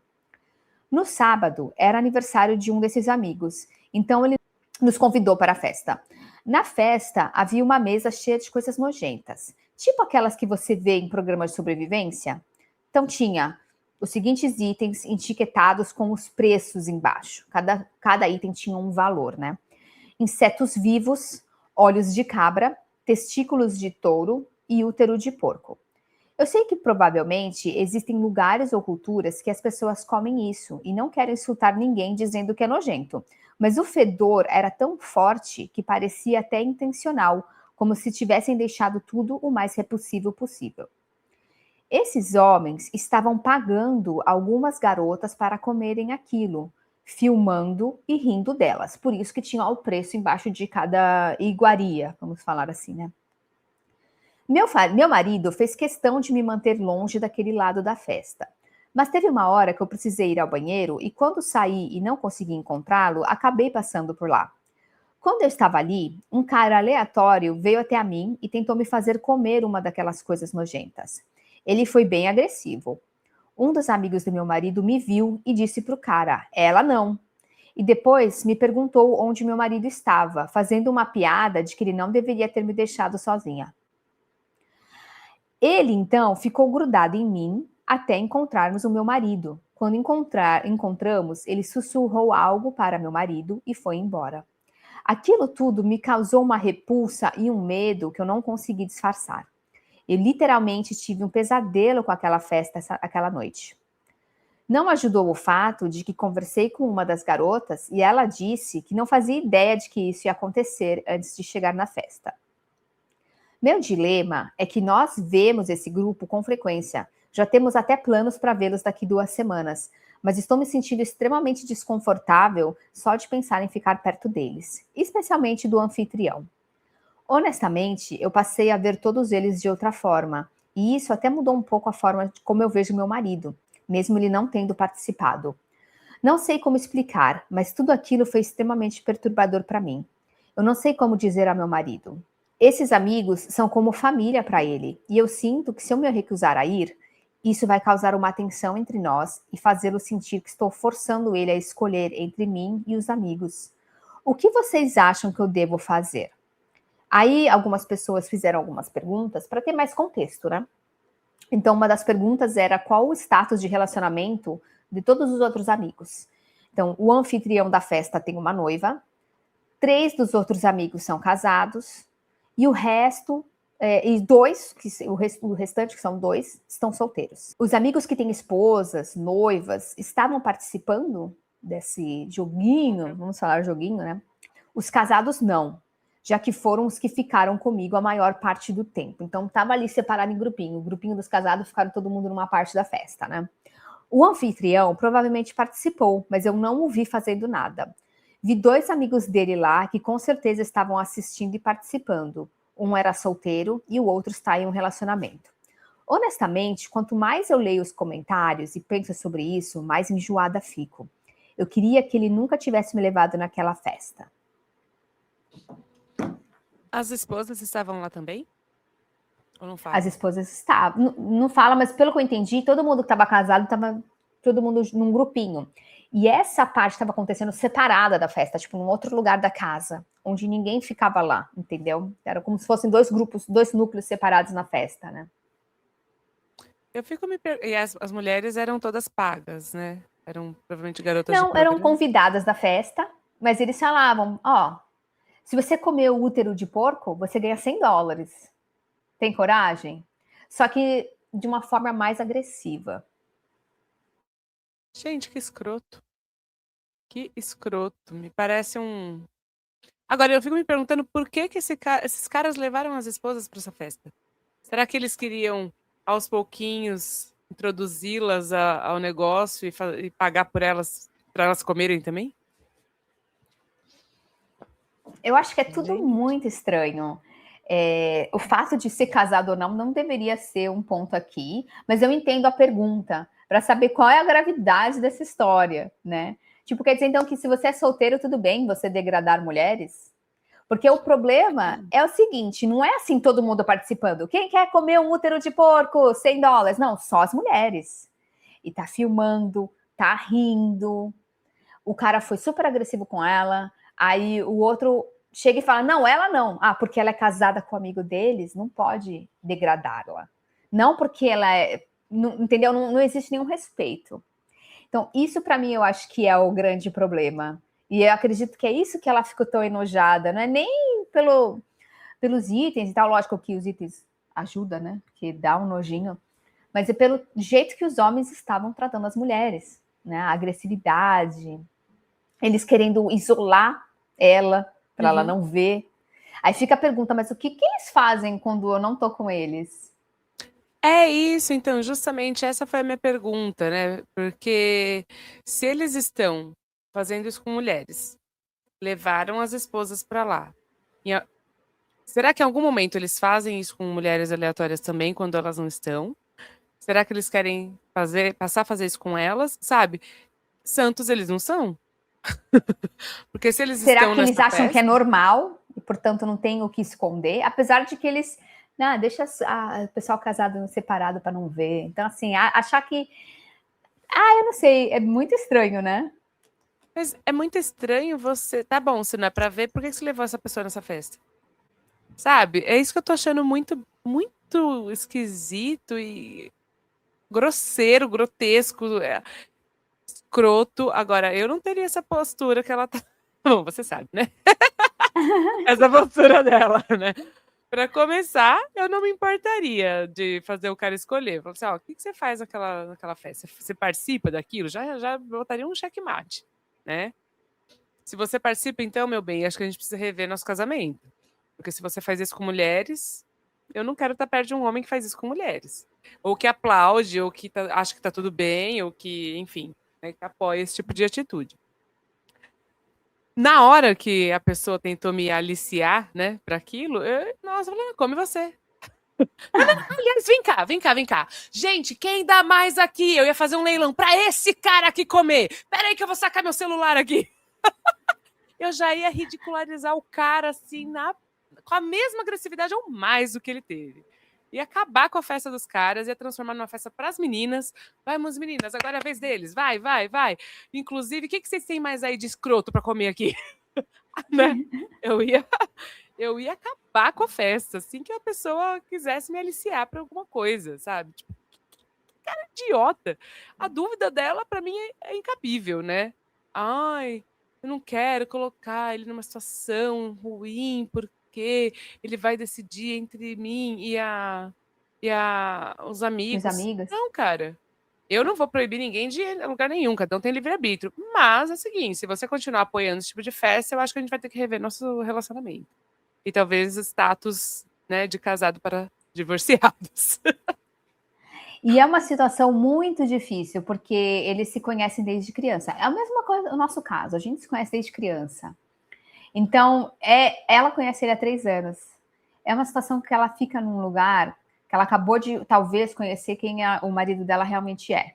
No sábado, era aniversário de um desses amigos. Então, ele nos convidou para a festa. Na festa, havia uma mesa cheia de coisas nojentas. Tipo aquelas que você vê em programas de sobrevivência. Então, tinha os seguintes itens etiquetados com os preços embaixo. Cada item tinha um valor, né? Insetos vivos, olhos de cabra, testículos de touro e útero de porco. Eu sei que provavelmente existem lugares ou culturas que as pessoas comem isso e não querem insultar ninguém dizendo que é nojento. Mas o fedor era tão forte que parecia até intencional, como se tivessem deixado tudo o mais repulsivo possível. Esses homens estavam pagando algumas garotas para comerem aquilo, filmando e rindo delas. Por isso que tinha o preço embaixo de cada iguaria, vamos falar assim, né? Meu marido fez questão de me manter longe daquele lado da festa. Mas teve uma hora que eu precisei ir ao banheiro e quando saí e não consegui encontrá-lo, acabei passando por lá. Quando eu estava ali, um cara aleatório veio até a mim e tentou me fazer comer uma daquelas coisas nojentas. Ele foi bem agressivo. Um dos amigos do meu marido me viu e disse pro cara: ela não. E depois me perguntou onde meu marido estava, fazendo uma piada de que ele não deveria ter me deixado sozinha. Ele então ficou grudado em mim até encontrarmos o meu marido. Quando encontramos, ele sussurrou algo para meu marido e foi embora. Aquilo tudo me causou uma repulsa e um medo que eu não consegui disfarçar. Eu literalmente tive um pesadelo com aquela festa aquela noite. Não ajudou o fato de que conversei com uma das garotas e ela disse que não fazia ideia de que isso ia acontecer antes de chegar na festa. Meu dilema é que nós vemos esse grupo com frequência. Já temos até planos para vê-los daqui 2 semanas, mas estou me sentindo extremamente desconfortável só de pensar em ficar perto deles, especialmente do anfitrião. Honestamente, eu passei a ver todos eles de outra forma, e isso até mudou um pouco a forma de como eu vejo meu marido, mesmo ele não tendo participado. Não sei como explicar, mas tudo aquilo foi extremamente perturbador para mim. Eu não sei como dizer a meu marido. Esses amigos são como família para ele, e eu sinto que se eu me recusar a ir, isso vai causar uma tensão entre nós e fazê-lo sentir que estou forçando ele a escolher entre mim e os amigos. O que vocês acham que eu devo fazer? Aí algumas pessoas fizeram algumas perguntas para ter mais contexto, né? Então uma das perguntas era qual o status de relacionamento de todos os outros amigos. Então o anfitrião da festa tem uma noiva, 3 dos outros amigos são casados e o resto e 2, o restante que são 2, estão solteiros. Os amigos que têm esposas, noivas, estavam participando desse joguinho, vamos falar joguinho, né? Os casados não, já que foram os que ficaram comigo a maior parte do tempo. Então, estava ali separado em grupinho. O grupinho dos casados ficaram todo mundo numa parte da festa, né? O anfitrião provavelmente participou, mas eu não o vi fazendo nada. Vi 2 amigos dele lá que com certeza estavam assistindo e participando. Um era solteiro e o outro está em um relacionamento. Honestamente, quanto mais eu leio os comentários e penso sobre isso, mais enjoada fico. Eu queria que ele nunca tivesse me levado naquela festa. As esposas estavam lá também? Ou não fala? As esposas estavam. Não fala, mas pelo que eu entendi, todo mundo que estava casado estava todo mundo num grupinho. E essa parte estava acontecendo separada da festa, tipo, num outro lugar da casa, onde ninguém ficava lá, entendeu? Era como se fossem dois grupos, dois núcleos separados na festa, né? Eu fico me per... E as mulheres eram todas pagas, né? Eram provavelmente garotas de Não, eram programa. convidadas da festa, mas eles falavam, ó, se você comer o útero de porco, você ganha $100. Tem coragem? Só que de uma forma mais agressiva. Gente, que escroto. Que escroto. Me parece um. Agora, eu fico me perguntando por que, que esses caras levaram as esposas para essa festa. Será que eles queriam, aos pouquinhos, introduzi-las ao negócio e pagar por elas, para elas comerem também? Eu acho que é tudo Gente. muito estranho. O fato de ser casado ou não deveria ser um ponto aqui, mas eu entendo a pergunta para saber qual é a gravidade dessa história, né? Tipo, quer dizer então que se você é solteiro, tudo bem você degradar mulheres? Porque o problema é o seguinte, não é assim todo mundo participando. Quem quer comer um útero de porco, $100? Não, só as mulheres. E tá filmando, tá rindo. O cara foi super agressivo com ela. Aí o outro chega e fala: não, ela não. Ah, porque ela é casada com o amigo deles, não pode degradá-la. Não porque ela é. Não, entendeu? Não existe nenhum respeito. Então, isso para mim eu acho que é o grande problema. E eu acredito que é isso que ela ficou tão enojada, não é nem pelos itens e tal, lógico que os itens ajudam, né? Que dá um nojinho, mas é pelo jeito que os homens estavam tratando as mulheres, né? A agressividade, eles querendo isolar ela para ela não ver. Aí fica a pergunta, mas o que eles fazem quando eu não tô com eles? É isso, então, justamente essa foi a minha pergunta, né? Porque se eles estão fazendo isso com mulheres, levaram as esposas para lá. Será que em algum momento eles fazem isso com mulheres aleatórias também, quando elas não estão? Será que eles querem passar a fazer isso com elas? Sabe? Santos eles não são. Porque se eles Será estão que eles nessa acham que é festa. normal e, portanto, não tem o que esconder? Apesar de que eles. Não, deixa o pessoal casado separado para não ver. Então, assim, achar que. Ah, eu não sei, é muito estranho, né? Mas é muito estranho você. Tá bom, se não é pra ver, por que você levou essa pessoa nessa festa? Sabe? É isso que eu tô achando muito, muito esquisito e grosseiro, grotesco, escroto. Agora, eu não teria essa postura que ela tá. Bom, você sabe, né? Essa postura dela, né? Pra começar, eu não me importaria de fazer o cara escolher. Falar assim, ó, o que você faz naquela festa? Você participa daquilo? Já botaria um checkmate, né? Se você participa, então, meu bem, acho que a gente precisa rever nosso casamento. Porque se você faz isso com mulheres, eu não quero estar perto de um homem que faz isso com mulheres. Ou que aplaude, ou que acha que tá tudo bem, ou que, enfim, né, que apoia esse tipo de atitude. Na hora que a pessoa tentou me aliciar, né, para aquilo, nossa, eu falei, come você. Não, não, aliás, vem cá. Gente, quem dá mais aqui? Eu ia fazer um leilão para esse cara aqui comer. Pera aí que eu vou sacar meu celular aqui. Eu já ia ridicularizar o cara, assim, com a mesma agressividade ou mais do que ele teve. Ia acabar com a festa dos caras, ia transformar numa festa para as meninas. Vamos, meninas, agora é a vez deles. Vai. Inclusive, o que vocês têm mais aí de escroto para comer aqui? Né? Eu ia acabar com a festa, assim que a pessoa quisesse me aliciar para alguma coisa, sabe? Tipo, que cara idiota. A dúvida dela, para mim, é incabível, né? Ai, eu não quero colocar ele numa situação ruim, porque ele vai decidir entre mim e os Os amigos. amigos. Não, cara. Eu não vou proibir ninguém de ir a lugar nenhum, cada um tem livre-arbítrio. Mas é o seguinte, se você continuar apoiando esse tipo de festa, eu acho que a gente vai ter que rever nosso relacionamento. E talvez status, né, de casado para divorciados. E é uma situação muito difícil, porque eles se conhecem desde criança. É a mesma coisa no nosso caso, a gente se conhece desde criança. Então, ela conhece ele há 3 anos. É uma situação que ela fica num lugar que ela acabou de, talvez, conhecer quem o marido dela realmente é.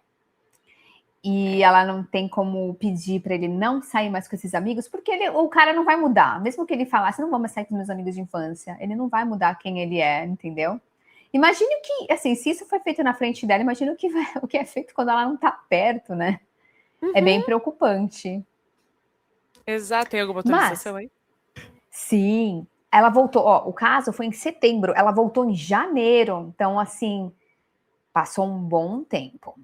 E ela não tem como pedir para ele não sair mais com esses amigos, porque o cara não vai mudar. Mesmo que ele falasse, não vamos sair com meus amigos de infância, ele não vai mudar quem ele é, entendeu? Imagine que, assim, se isso foi feito na frente dela, imagina o que é feito quando ela não tá perto, né? É Uhum. bem preocupante. Exato. Tem alguma Mas, atualização aí? sim, ela voltou. Ó, o caso foi em setembro, ela voltou em janeiro. Então, assim, passou um bom tempo.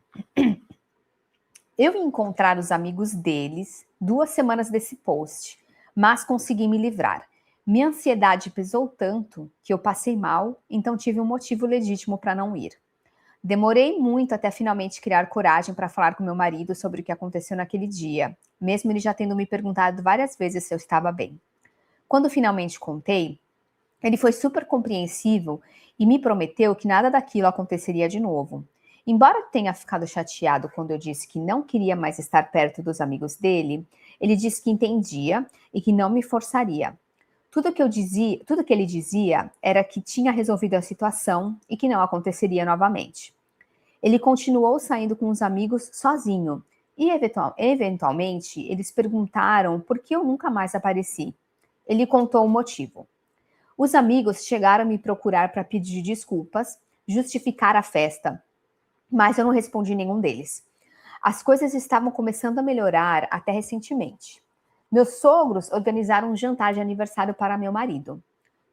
Eu ia encontrar os amigos deles 2 semanas desse post, mas consegui me livrar. Minha ansiedade pesou tanto que eu passei mal, então tive um motivo legítimo para não ir. Demorei muito até finalmente criar coragem para falar com meu marido sobre o que aconteceu naquele dia, mesmo ele já tendo me perguntado várias vezes se eu estava bem. Quando finalmente contei, ele foi super compreensivo e me prometeu que nada daquilo aconteceria de novo. Embora tenha ficado chateado quando eu disse que não queria mais estar perto dos amigos dele, ele disse que entendia e que não me forçaria. Tudo que ele dizia era que tinha resolvido a situação e que não aconteceria novamente. Ele continuou saindo com os amigos sozinho e, eventualmente, eles perguntaram por que eu nunca mais apareci. Ele contou o motivo. Os amigos chegaram a me procurar para pedir desculpas, justificar a festa, mas eu não respondi nenhum deles. As coisas estavam começando a melhorar até recentemente. Meus sogros organizaram um jantar de aniversário para meu marido.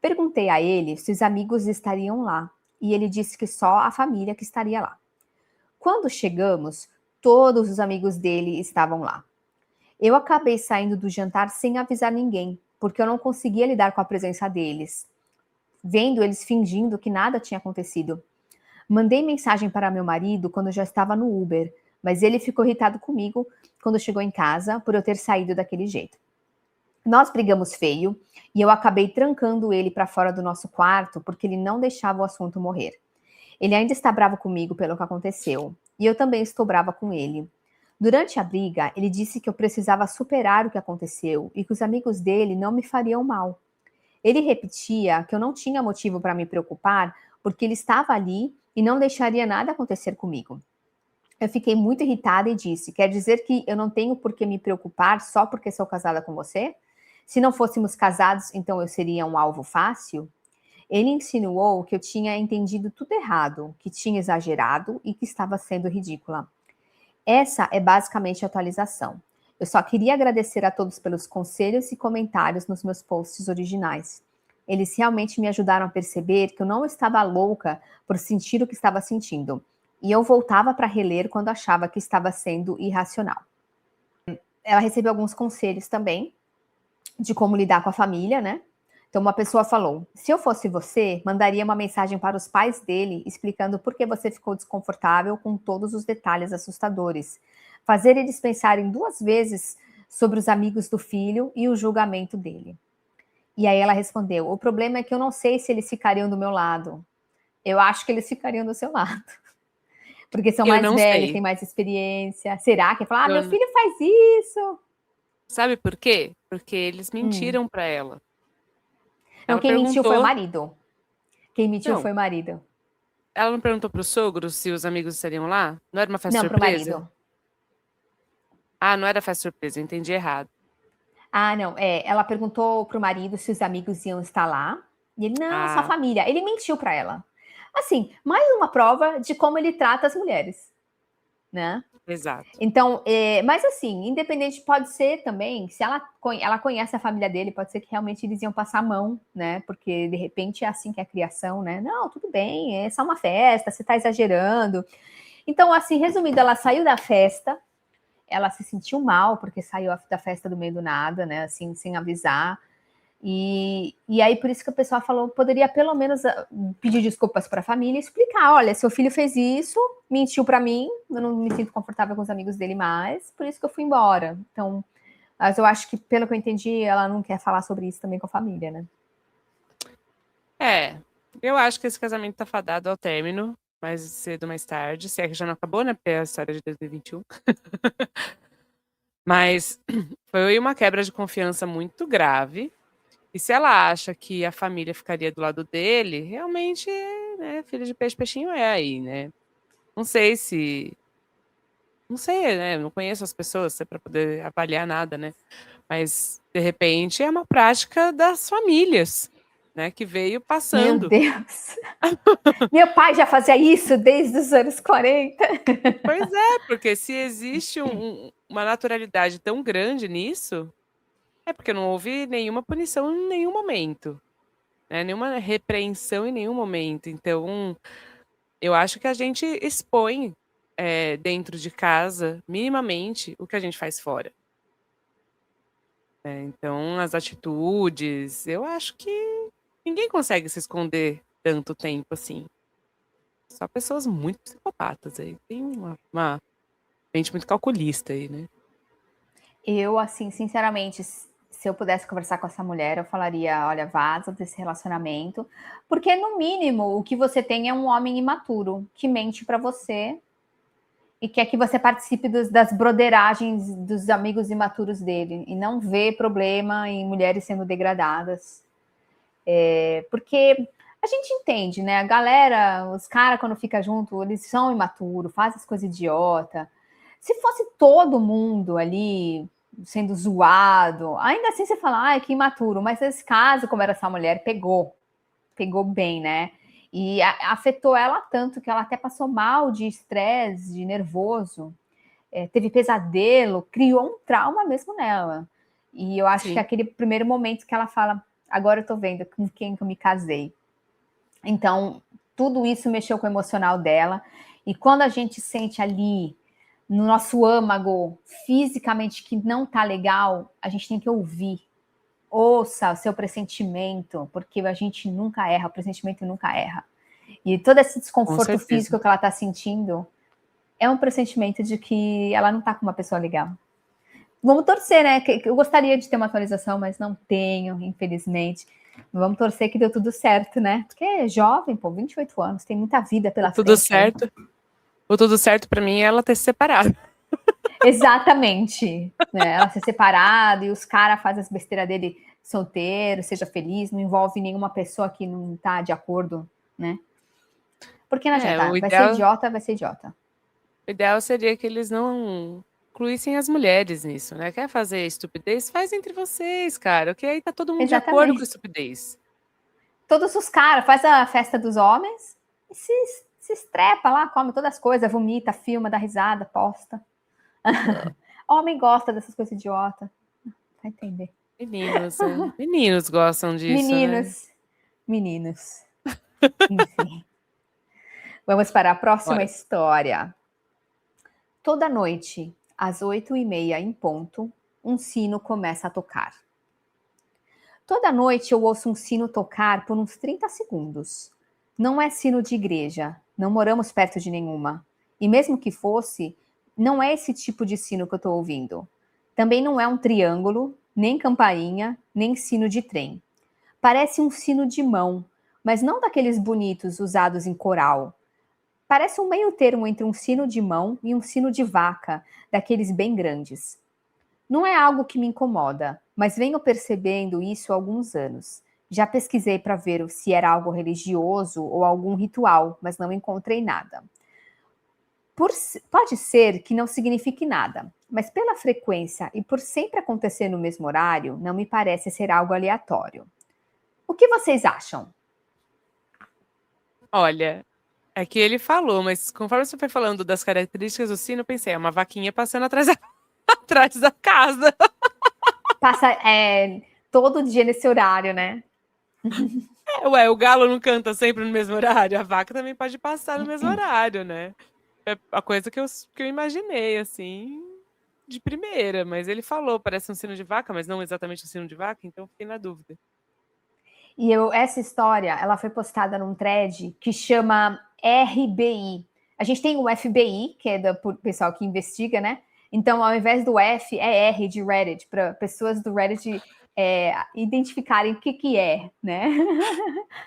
Perguntei a ele se os amigos estariam lá, e ele disse que só a família que estaria lá. Quando chegamos, todos os amigos dele estavam lá. Eu acabei saindo do jantar sem avisar ninguém, porque eu não conseguia lidar com a presença deles, vendo eles fingindo que nada tinha acontecido. Mandei mensagem para meu marido quando já estava no Uber, mas ele ficou irritado comigo quando chegou em casa por eu ter saído daquele jeito. Nós brigamos feio e eu acabei trancando ele para fora do nosso quarto porque ele não deixava o assunto morrer. Ele ainda está bravo comigo pelo que aconteceu e eu também estou brava com ele. Durante a briga, ele disse que eu precisava superar o que aconteceu e que os amigos dele não me fariam mal. Ele repetia que eu não tinha motivo para me preocupar porque ele estava ali e não deixaria nada acontecer comigo. Eu fiquei muito irritada e disse: quer dizer que eu não tenho por que me preocupar só porque sou casada com você? Se não fôssemos casados, então eu seria um alvo fácil? Ele insinuou que eu tinha entendido tudo errado, que tinha exagerado e que estava sendo ridícula. Essa é basicamente a atualização. Eu só queria agradecer a todos pelos conselhos e comentários nos meus posts originais. Eles realmente me ajudaram a perceber que eu não estava louca por sentir o que estava sentindo. E eu voltava para reler quando achava que estava sendo irracional. Ela recebeu alguns conselhos também de como lidar com a família, né? Então, uma pessoa falou: se eu fosse você, mandaria uma mensagem para os pais dele explicando por que você ficou desconfortável com todos os detalhes assustadores. Fazer eles pensarem 2 vezes sobre os amigos do filho e o julgamento dele. E aí ela respondeu: o problema é que eu não sei se eles ficariam do meu lado. Eu acho que eles ficariam do seu lado. Porque são Eu mais não velhos, sei. têm mais experiência. Será que fala, meu Eu filho faz isso? Sabe por quê? Porque eles Hum. mentiram pra ela. Não, Ela quem mentiu foi o perguntou marido. Quem mentiu não, foi o marido. ela não perguntou para o sogro se os amigos estariam lá? Não era uma festa Não, pro surpresa? marido. Ah, não era festa surpresa, eu entendi errado. Ah, não. É, ela perguntou pro marido se os amigos iam estar lá. E ele, não, só a Ah, família. Ele mentiu para ela. Assim, mais uma prova de como ele trata as mulheres, né? exato. Então, mas assim, independente, pode ser também, se ela conhece a família dele, pode ser que realmente eles iam passar a mão, né? Porque de repente é assim que é a criação, né? Não, tudo bem, é só uma festa, você tá exagerando. Então, assim, resumindo, ela saiu da festa, ela se sentiu mal porque saiu da festa do meio do nada, né? Assim, sem avisar. E aí, por isso que o pessoal falou, poderia pelo menos pedir desculpas para a família e explicar: olha, seu filho fez isso, mentiu para mim, eu não me sinto confortável com os amigos dele mais, por isso que eu fui embora. Então, mas eu acho que, pelo que eu entendi, ela não quer falar sobre isso também com a família, né? É, eu acho que esse casamento tá fadado ao término, mais cedo ou mais tarde. Se é que já não acabou, né? Porque é a história de 2021. Mas foi uma quebra de confiança muito grave. E se ela acha que a família ficaria do lado dele, realmente, né, filho de peixe, peixinho é aí, né? Não sei se. Não sei, né? Não conheço as pessoas para poder avaliar nada, né? Mas, de repente, é uma prática das famílias. né? Que veio Meu passando. Deus! Meu pai já fazia isso desde os anos 40. Pois é, porque se existe uma naturalidade tão grande nisso, é porque não houve nenhuma punição em nenhum momento, né? Nenhuma repreensão em nenhum momento. Então, eu acho que a gente expõe dentro de casa, minimamente, o que a gente faz fora. Então, as atitudes, eu acho que ninguém consegue se esconder tanto tempo assim. Só pessoas muito psicopatas aí. Tem uma gente muito calculista aí, né? Eu, assim, sinceramente, se eu pudesse conversar com essa mulher, eu falaria: olha, vaza desse relacionamento, porque no mínimo o que você tem é um homem imaturo que mente para você e quer que você participe das broderagem dos amigos imaturos dele e não vê problema em mulheres sendo degradadas. Porque a gente entende, né? A galera, os caras, quando fica junto, eles são imaturos, fazem as coisas idiota. Se fosse todo mundo ali sendo zoado, ainda assim você fala, ai, que imaturo. Mas nesse caso, como era essa mulher, pegou bem, né? E afetou ela tanto que ela até passou mal de estresse, de nervoso, teve pesadelo, criou um trauma mesmo nela. E eu acho que Sim. aquele primeiro momento que ela fala, agora eu tô vendo com quem que eu me casei. Então, tudo isso mexeu com o emocional dela. E quando a gente sente ali, no nosso âmago, fisicamente, que não tá legal, a gente tem que ouvir. Ouça o seu pressentimento, porque a gente nunca erra, o pressentimento nunca erra. E todo esse Com desconforto certeza. físico que ela tá sentindo é um pressentimento de que ela não tá com uma pessoa legal. Vamos torcer, né? Eu gostaria de ter uma atualização, mas não tenho, infelizmente. Vamos torcer que deu tudo certo, né? Porque é jovem, pô, 28 anos, tem muita vida O pela tudo frente aí. certo. O tudo certo pra mim é ela ter se separado. Exatamente. Né? Ela ser separada e os caras fazem as besteiras dele solteiro, seja feliz, não envolve nenhuma pessoa que não tá de acordo, né? Porque não adianta, O vai ser idiota. ideal seria que eles não incluíssem as mulheres nisso, né? Quer fazer estupidez? Faz entre vocês, cara. Que aí tá todo mundo de acordo com a Exatamente. estupidez. Todos os caras, faz a festa dos homens e se estrepa lá, come todas as coisas, vomita, filma, dá risada, posta. Homem gosta dessas coisas idiota. Vai entender. Meninos, meninos gostam disso, né? Meninos, meninos. Enfim. Vamos para a próxima Bora. história. Toda noite, às 8h30 em ponto, um sino começa a tocar. Toda noite eu ouço um sino tocar por uns 30 segundos. Não é sino de igreja, não moramos perto de nenhuma. E mesmo que fosse, não é esse tipo de sino que eu estou ouvindo. Também não é um triângulo, nem campainha, nem sino de trem. Parece um sino de mão, mas não daqueles bonitos usados em coral. Parece um meio termo entre um sino de mão e um sino de vaca, daqueles bem grandes. Não é algo que me incomoda, mas venho percebendo isso há alguns anos. Já pesquisei para ver se era algo religioso ou algum ritual, mas não encontrei nada. Pode ser que não signifique nada, mas pela frequência e por sempre acontecer no mesmo horário, não me parece ser algo aleatório. O que vocês acham? Olha, é que ele falou, mas conforme você foi falando das características do sino, eu pensei, é uma vaquinha passando atrás atrás da casa. Passa todo dia nesse horário, né? Ué, o galo não canta sempre no mesmo horário? A vaca também pode passar no mesmo horário, né? É a coisa que eu imaginei, assim, de primeira. Mas ele falou, parece um sino de vaca, mas não exatamente um sino de vaca, então fiquei na dúvida. E essa história, ela foi postada num thread que chama RBI. A gente tem o FBI, que é do pessoal que investiga, né? Então, ao invés do F, é R de Reddit, para pessoas do Reddit identificarem o que é, né?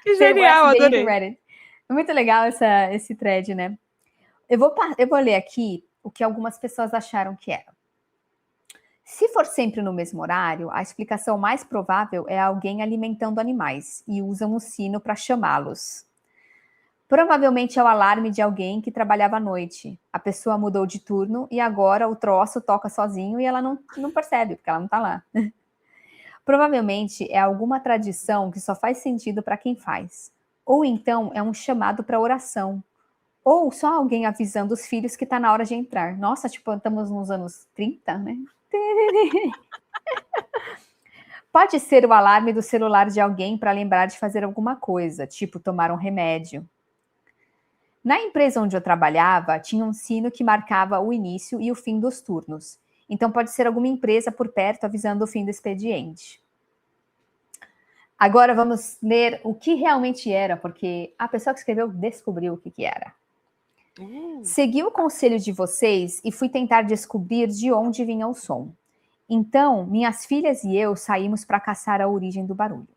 Que Ser o genial, FBI do adorei. Reddit. É muito legal esse thread, né? Eu vou ler aqui o que algumas pessoas acharam que era. Se for sempre no mesmo horário, a explicação mais provável é alguém alimentando animais e usam o sino para chamá-los. Provavelmente é o alarme de alguém que trabalhava à noite. A pessoa mudou de turno e agora o troço toca sozinho e ela não percebe, porque ela não está lá. Provavelmente é alguma tradição que só faz sentido para quem faz. Ou então é um chamado para oração. Ou só alguém avisando os filhos que está na hora de entrar. Nossa, tipo, estamos nos anos 30, né? Pode ser o alarme do celular de alguém para lembrar de fazer alguma coisa, tipo tomar um remédio. Na empresa onde eu trabalhava, tinha um sino que marcava o início e o fim dos turnos. Então pode ser alguma empresa por perto avisando o fim do expediente. Agora vamos ler o que realmente era, porque a pessoa que escreveu descobriu o que era. Segui o conselho de vocês e fui tentar descobrir de onde vinha o som. Então, minhas filhas e eu saímos para caçar a origem do barulho.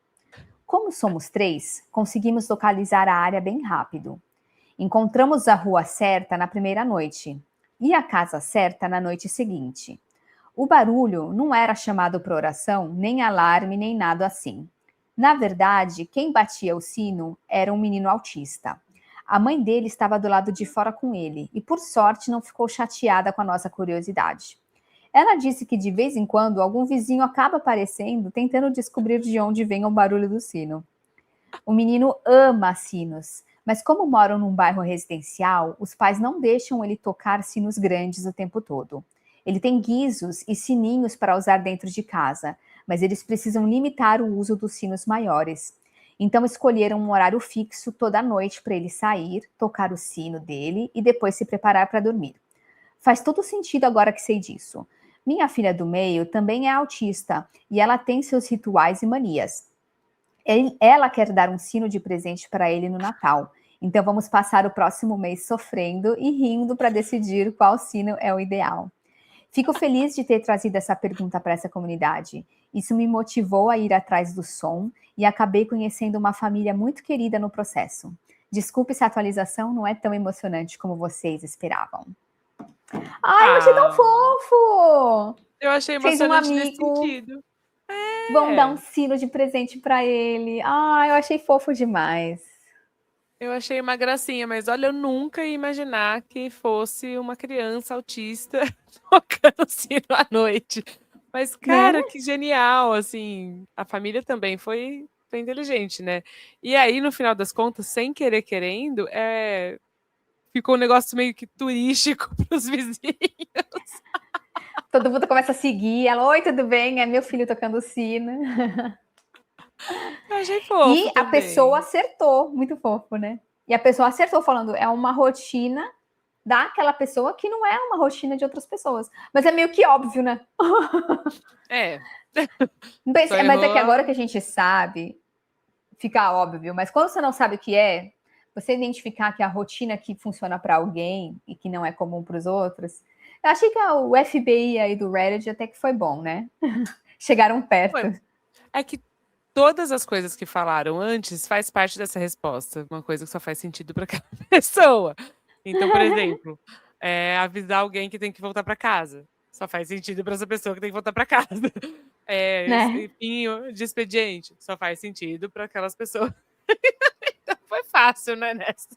Como somos 3, conseguimos localizar a área bem rápido. Encontramos a rua certa na primeira noite e a casa certa na noite seguinte. O barulho não era chamado para oração, nem alarme, nem nada assim. Na verdade, quem batia o sino era um menino autista. A mãe dele estava do lado de fora com ele e, por sorte, não ficou chateada com a nossa curiosidade. Ela disse que de vez em quando algum vizinho acaba aparecendo tentando descobrir de onde vem o barulho do sino. O menino ama sinos, mas como moram num bairro residencial, os pais não deixam ele tocar sinos grandes o tempo todo. Ele tem guizos e sininhos para usar dentro de casa, mas eles precisam limitar o uso dos sinos maiores. Então escolheram um horário fixo toda noite para ele sair, tocar o sino dele e depois se preparar para dormir. Faz todo sentido agora que sei disso. Minha filha do meio também é autista e ela tem seus rituais e manias. Ela quer dar um sino de presente para ele no Natal. Então vamos passar o próximo mês sofrendo e rindo para decidir qual sino é o ideal. Fico feliz de ter trazido essa pergunta para essa comunidade. Isso me motivou a ir atrás do som e acabei conhecendo uma família muito querida no processo. Desculpe se a atualização não é tão emocionante como vocês esperavam. Ai, eu achei tão fofo! Eu achei Fez um emocionante nesse amigo. sentido. Vão dar um sino de presente para ele. Ai, eu achei fofo demais. Eu achei uma gracinha, mas olha, eu nunca ia imaginar que fosse uma criança autista tocando sino à noite. Mas, Né? cara, que genial, assim. A família também foi inteligente, né? E aí, no final das contas, sem querer querendo, ficou um negócio meio que turístico para os vizinhos. Todo mundo começa a seguir. Ela, oi, tudo bem? É meu filho tocando sino. Eu achei fofo E a pessoa também. acertou, muito fofo, né? E a pessoa acertou falando, é uma rotina daquela pessoa que não é uma rotina de outras pessoas. Mas é meio que óbvio, né? É. Mas Só é que agora errou. que a gente sabe, fica óbvio. Mas quando você não sabe o que é, você identificar que a rotina que funciona para alguém e que não é comum para os outros. Eu achei que o FBI aí do Reddit até que foi bom, né? Chegaram perto. É que todas as coisas que falaram antes faz parte dessa resposta, uma coisa que só faz sentido para aquela pessoa. Então, por exemplo, avisar alguém que tem que voltar para casa, só faz sentido para essa pessoa que tem que voltar para casa. Né? Fim de expediente, só faz sentido para aquelas pessoas. Então foi fácil, né, nessa?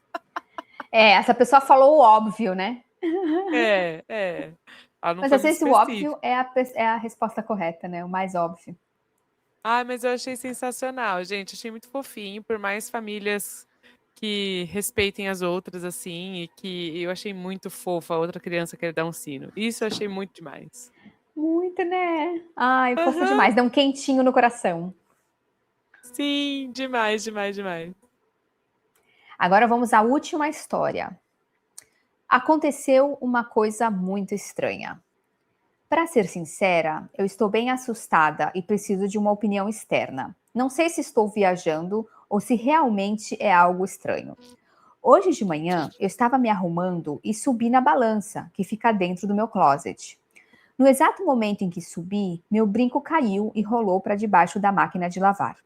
Essa pessoa falou o óbvio, né? Ela não Mas foi às muito vezes o óbvio específica. é a resposta correta, né? O mais óbvio. Ah, mas eu achei sensacional, gente. Achei muito fofinho, por mais famílias que respeitem as outras, assim, e que eu achei muito fofo a outra criança querer dar um sino. Isso eu achei muito demais. Muito, né? Ai, fofo Aham. demais. Dá um quentinho no coração. Sim, demais, demais, demais. Agora vamos à última história. Aconteceu uma coisa muito estranha. Para ser sincera, eu estou bem assustada e preciso de uma opinião externa. Não sei se estou viajando ou se realmente é algo estranho. Hoje de manhã, eu estava me arrumando e subi na balança, que fica dentro do meu closet. No exato momento em que subi, meu brinco caiu e rolou para debaixo da máquina de lavar.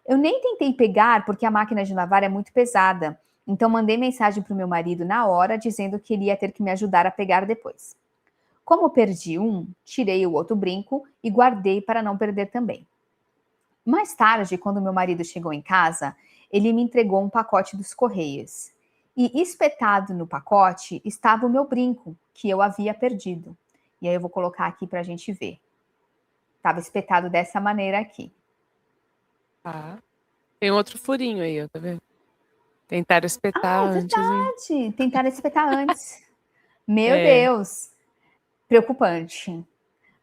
Eu nem tentei pegar porque a máquina de lavar é muito pesada, então mandei mensagem para o meu marido na hora dizendo que ele ia ter que me ajudar a pegar depois. Como perdi um, tirei o outro brinco e guardei para não perder também. Mais tarde, quando meu marido chegou em casa, ele me entregou um pacote dos Correios. E espetado no pacote estava o meu brinco, que eu havia perdido. E aí eu vou colocar aqui para a gente ver. Estava espetado dessa maneira aqui. Tá. Tem outro furinho aí, ó, tá vendo? Tentaram espetar É antes, hein? verdade. Tentaram espetar antes. Meu Deus. Preocupante.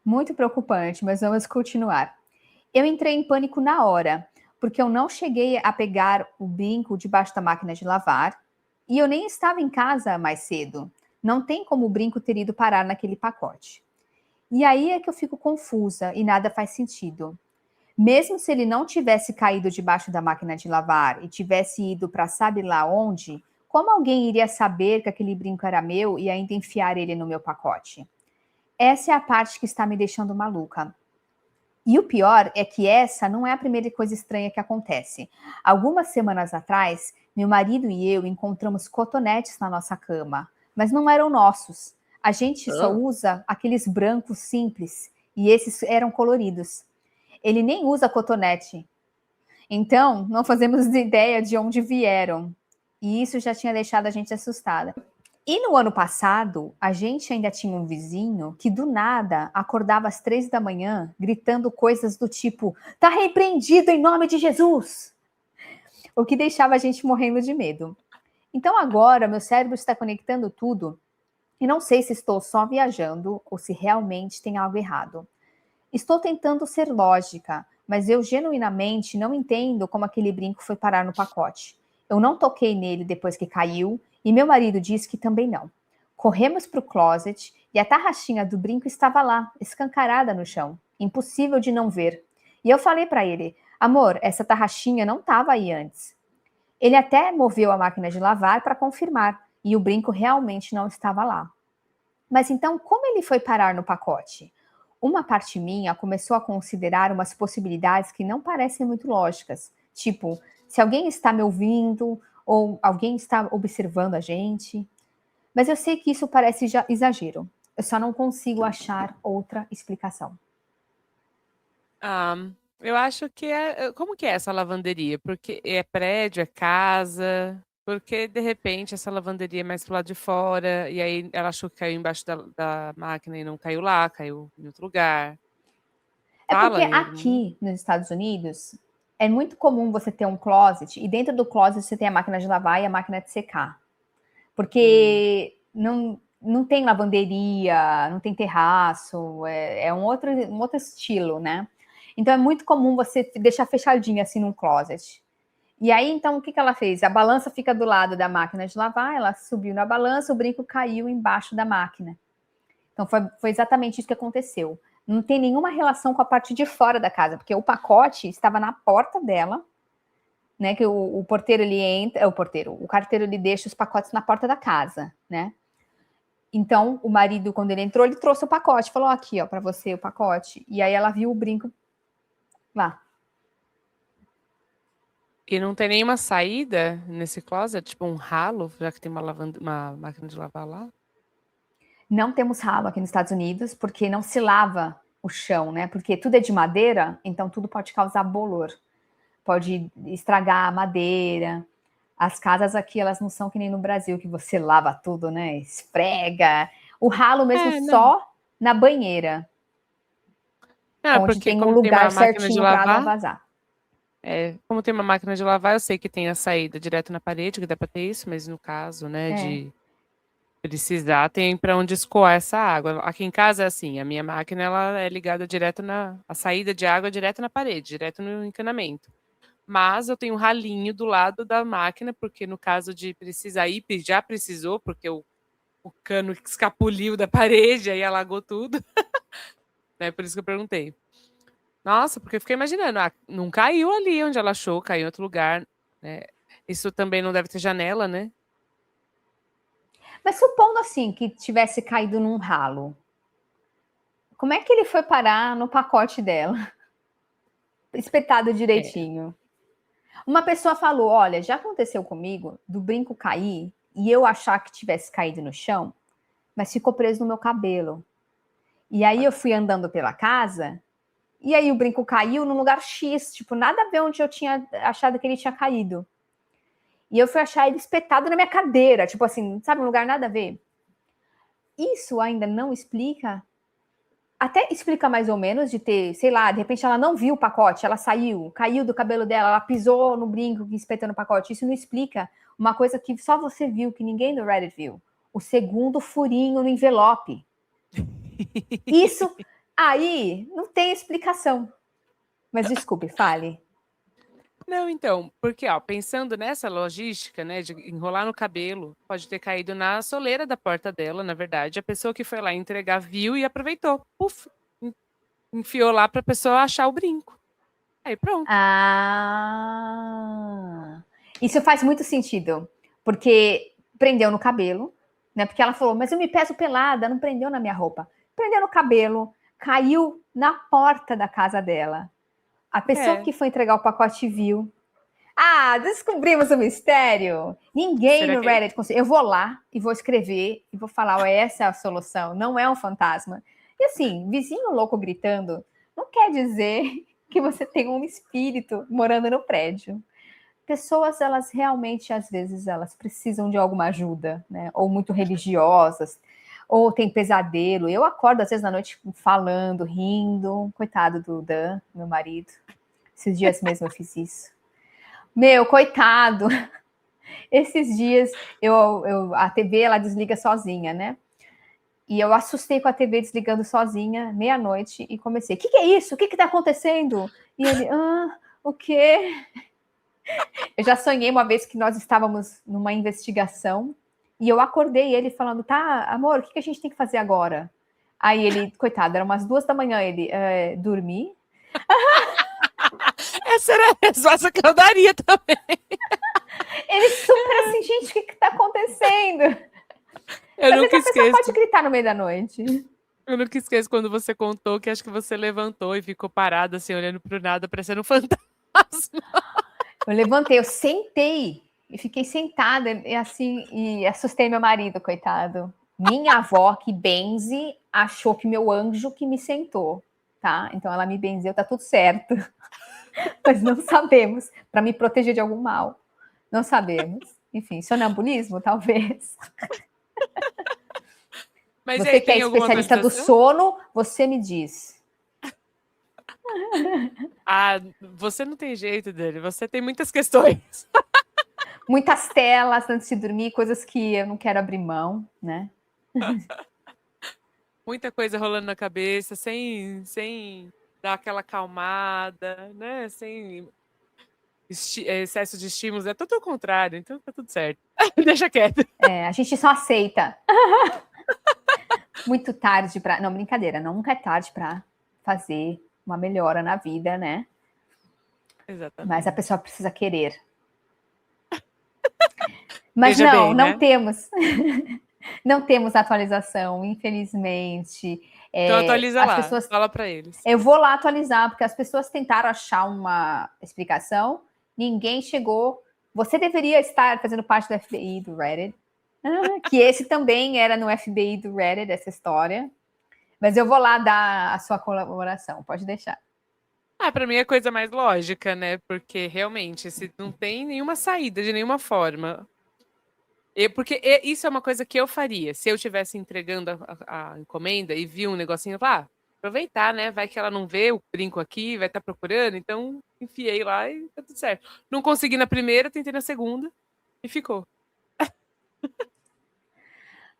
Muito preocupante, mas vamos continuar. Eu entrei em pânico na hora, porque eu não cheguei a pegar o brinco debaixo da máquina de lavar e eu nem estava em casa mais cedo. Não tem como o brinco ter ido parar naquele pacote. E aí é que eu fico confusa e nada faz sentido. Mesmo se ele não tivesse caído debaixo da máquina de lavar e tivesse ido para sabe lá onde, como alguém iria saber que aquele brinco era meu e ainda enfiar ele no meu pacote? Essa é a parte que está me deixando maluca. E o pior é que essa não é a primeira coisa estranha que acontece. Algumas semanas atrás, meu marido e eu encontramos cotonetes na nossa cama, mas não eram nossos. A gente só usa aqueles brancos simples e esses eram coloridos. Ele nem usa cotonete. Então, não fazemos ideia de onde vieram. E isso já tinha deixado a gente assustada. E no ano passado, a gente ainda tinha um vizinho que do nada acordava às 3 da manhã gritando coisas do tipo: tá repreendido em nome de Jesus! O que deixava a gente morrendo de medo. Então agora meu cérebro está conectando tudo e não sei se estou só viajando ou se realmente tem algo errado. Estou tentando ser lógica, mas eu genuinamente não entendo como aquele brinco foi parar no pacote. Eu não toquei nele depois que caiu e meu marido disse que também não. Corremos para o closet e a tarraxinha do brinco estava lá, escancarada no chão, impossível de não ver. E eu falei para ele: amor, essa tarraxinha não estava aí antes. Ele até moveu a máquina de lavar para confirmar e o brinco realmente não estava lá. Mas então, como ele foi parar no pacote? Uma parte minha começou a considerar umas possibilidades que não parecem muito lógicas, tipo, se alguém está me ouvindo ou alguém está observando a gente. Mas eu sei que isso parece já exagero. Eu só não consigo achar outra explicação. Ah, eu acho que como que é essa lavanderia? Porque é prédio, é casa? Porque de repente essa lavanderia é mais pro lado de fora, e aí ela achou que caiu embaixo da máquina e não caiu lá, caiu em outro lugar. É porque Fala em algum. aqui nos Estados Unidos é muito comum você ter um closet e dentro do closet você tem a máquina de lavar e a máquina de secar. Hum. Porque não tem lavanderia, não tem terraço, é um outro estilo, né? Então é muito comum você deixar fechadinho assim num closet. E aí, então, o que, que ela fez? A balança fica do lado da máquina de lavar, ela subiu na balança, o brinco caiu embaixo da máquina. Então foi exatamente isso que aconteceu. Não tem nenhuma relação com a parte de fora da casa, porque o pacote estava na porta dela, né? Que o porteiro ele entra, o carteiro ele deixa os pacotes na porta da casa, né? Então o marido, quando ele entrou, ele trouxe o pacote, falou: aqui, ó, para você o pacote. E aí ela viu o brinco lá. E não tem nenhuma saída nesse closet, tipo um ralo, já que tem uma máquina de lavar lá? Não temos ralo aqui nos Estados Unidos, porque não se lava o chão, né? Porque tudo é de madeira, então tudo pode causar bolor. Pode estragar a madeira. As casas aqui, elas não são que nem no Brasil, que você lava tudo, né? Esfrega. O ralo mesmo É, não. só na banheira, Não, onde porque tem um como tem lugar uma máquina de certinho para água lavar, vazar. como tem uma máquina de lavar, eu sei que tem a saída direto na parede, que dá pra ter isso, mas no caso, né, É. de precisar, tem pra onde escoar essa água. Aqui em casa é assim, a minha máquina ela é ligada direto a saída de água é direto na parede, direto no encanamento. Mas eu tenho um ralinho do lado da máquina, porque no caso de precisar ir, já precisou, porque o cano escapuliu da parede, aí alagou tudo, né? Por isso que eu perguntei. Nossa, porque eu fiquei imaginando, não caiu ali onde ela achou, caiu em outro lugar, né? Isso também não deve ter janela, né? Mas supondo assim que tivesse caído num ralo, como é que ele foi parar no pacote dela? Espetado É. direitinho. Uma pessoa falou: olha, já aconteceu comigo do brinco cair e eu achar que tivesse caído no chão, mas ficou preso no meu cabelo. E aí eu fui andando pela casa e aí o brinco caiu num lugar X, tipo, nada a ver onde eu tinha achado que ele tinha caído. E eu fui achar ele espetado na minha cadeira, tipo assim, sabe, um lugar nada a ver. Isso ainda não explica até explica mais ou menos de ter, sei lá, de repente ela não viu o pacote, ela saiu, caiu do cabelo dela, ela pisou no brinco que espetou no pacote. Isso não explica uma coisa que só você viu, que ninguém no Reddit viu. O segundo furinho no envelope. Isso aí não tem explicação. Mas desculpe, fale. Não, então, porque, ó, pensando nessa logística, né, de enrolar no cabelo, pode ter caído na soleira da porta dela, na verdade. A pessoa que foi lá entregar viu e aproveitou. Puf, enfiou lá para a pessoa achar o brinco. Aí pronto. Isso faz muito sentido, porque prendeu no cabelo, né? Porque ela falou, mas eu me peso pelada, não prendeu na minha roupa. Prendeu no cabelo, caiu na porta da casa dela. A pessoa que foi entregar o pacote viu. Descobrimos o mistério. Ninguém Será no que Reddit conseguiu. Eu vou lá e vou escrever e vou falar, essa é a solução, não é um fantasma. E assim, vizinho louco gritando, não quer dizer que você tem um espírito morando no prédio. Pessoas, elas realmente, às vezes, elas precisam de alguma ajuda, né? Ou muito religiosas, ou tem pesadelo. Eu acordo, às vezes, na noite falando, rindo. Coitado do Dan, meu marido. Esses dias mesmo eu fiz isso. Meu, coitado. Esses dias, a TV, ela desliga sozinha, né? E eu assustei com a TV desligando sozinha, meia-noite, e comecei, o que é isso? O que tá acontecendo? E ele, o quê? Eu já sonhei uma vez que nós estávamos numa investigação e eu acordei ele falando, tá, amor, o que a gente tem que fazer agora? Aí ele, coitado, eram umas 2 da manhã, ele, dormir? Essa era a resposta que eu daria também. Ele super assim, gente, o que tá acontecendo? Eu Mas nunca a pessoa esqueço. pode gritar no meio da noite. Eu nunca esqueço quando você contou que acho que você levantou e ficou parada, assim, olhando pro nada, parecendo um fantasma. Eu levantei, eu sentei e fiquei sentada e assim, e assustei meu marido, coitado. Minha avó, que benze, achou que meu anjo que me sentou, tá? Então ela me benzeu, tá tudo certo. Mas não sabemos, para me proteger de algum mal. Não sabemos. Enfim, sonambulismo, talvez. Mas Você aí, que é tem alguma especialista do atualização? sono, você me diz. Você não tem jeito dele, você tem muitas questões. Muitas telas antes de dormir, coisas que eu não quero abrir mão, né? Muita coisa rolando na cabeça, sem dar aquela acalmada, né? Sem excesso de estímulos, é tudo o contrário, então tá tudo certo. Deixa quieto. A gente só aceita. Muito tarde para. Não, brincadeira, nunca é tarde para fazer uma melhora na vida, né? Exatamente. Mas a pessoa precisa querer. Mas Veja bem, não né? temos. Não temos atualização, infelizmente. Então atualiza As lá, pessoas. fala para eles. Eu vou lá atualizar, porque as pessoas tentaram achar uma explicação, ninguém chegou. Você deveria estar fazendo parte do FBI, do Reddit, que esse também era no FBI do Reddit, essa história. Mas eu vou lá dar a sua colaboração, pode deixar. Para mim é coisa mais lógica, né? Porque realmente, se não tem nenhuma saída de nenhuma forma. Porque isso é uma coisa que eu faria. Se eu estivesse entregando a encomenda e vi um negocinho lá, aproveitar, né? Vai que ela não vê o brinco aqui, vai estar procurando, então enfiei lá e tá tudo certo. Não consegui na primeira, tentei na segunda e ficou.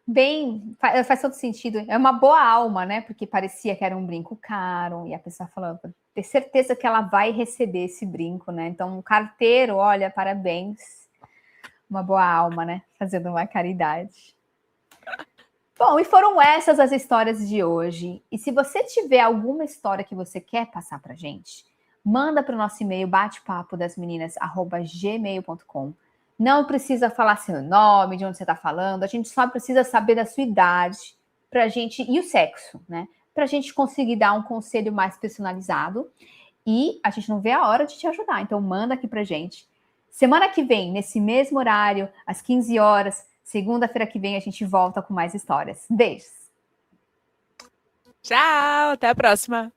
Bem, faz todo sentido. É uma boa alma, né? Porque parecia que era um brinco caro, e a pessoa falando, ter certeza que ela vai receber esse brinco, né? Então, o carteiro, olha, parabéns. Uma boa alma, né? Fazendo uma caridade. Bom, e foram essas as histórias de hoje. E se você tiver alguma história que você quer passar pra gente, manda para o nosso e-mail batepapo-das-meninas@gmail.com. Não precisa falar seu nome, de onde você está falando, a gente só precisa saber da sua idade pra gente e o sexo, né? Pra gente conseguir dar um conselho mais personalizado. E a gente não vê a hora de te ajudar, então manda aqui pra gente. Semana que vem, nesse mesmo horário, às 15 horas, segunda-feira que vem, a gente volta com mais histórias. Beijos! Tchau, até a próxima!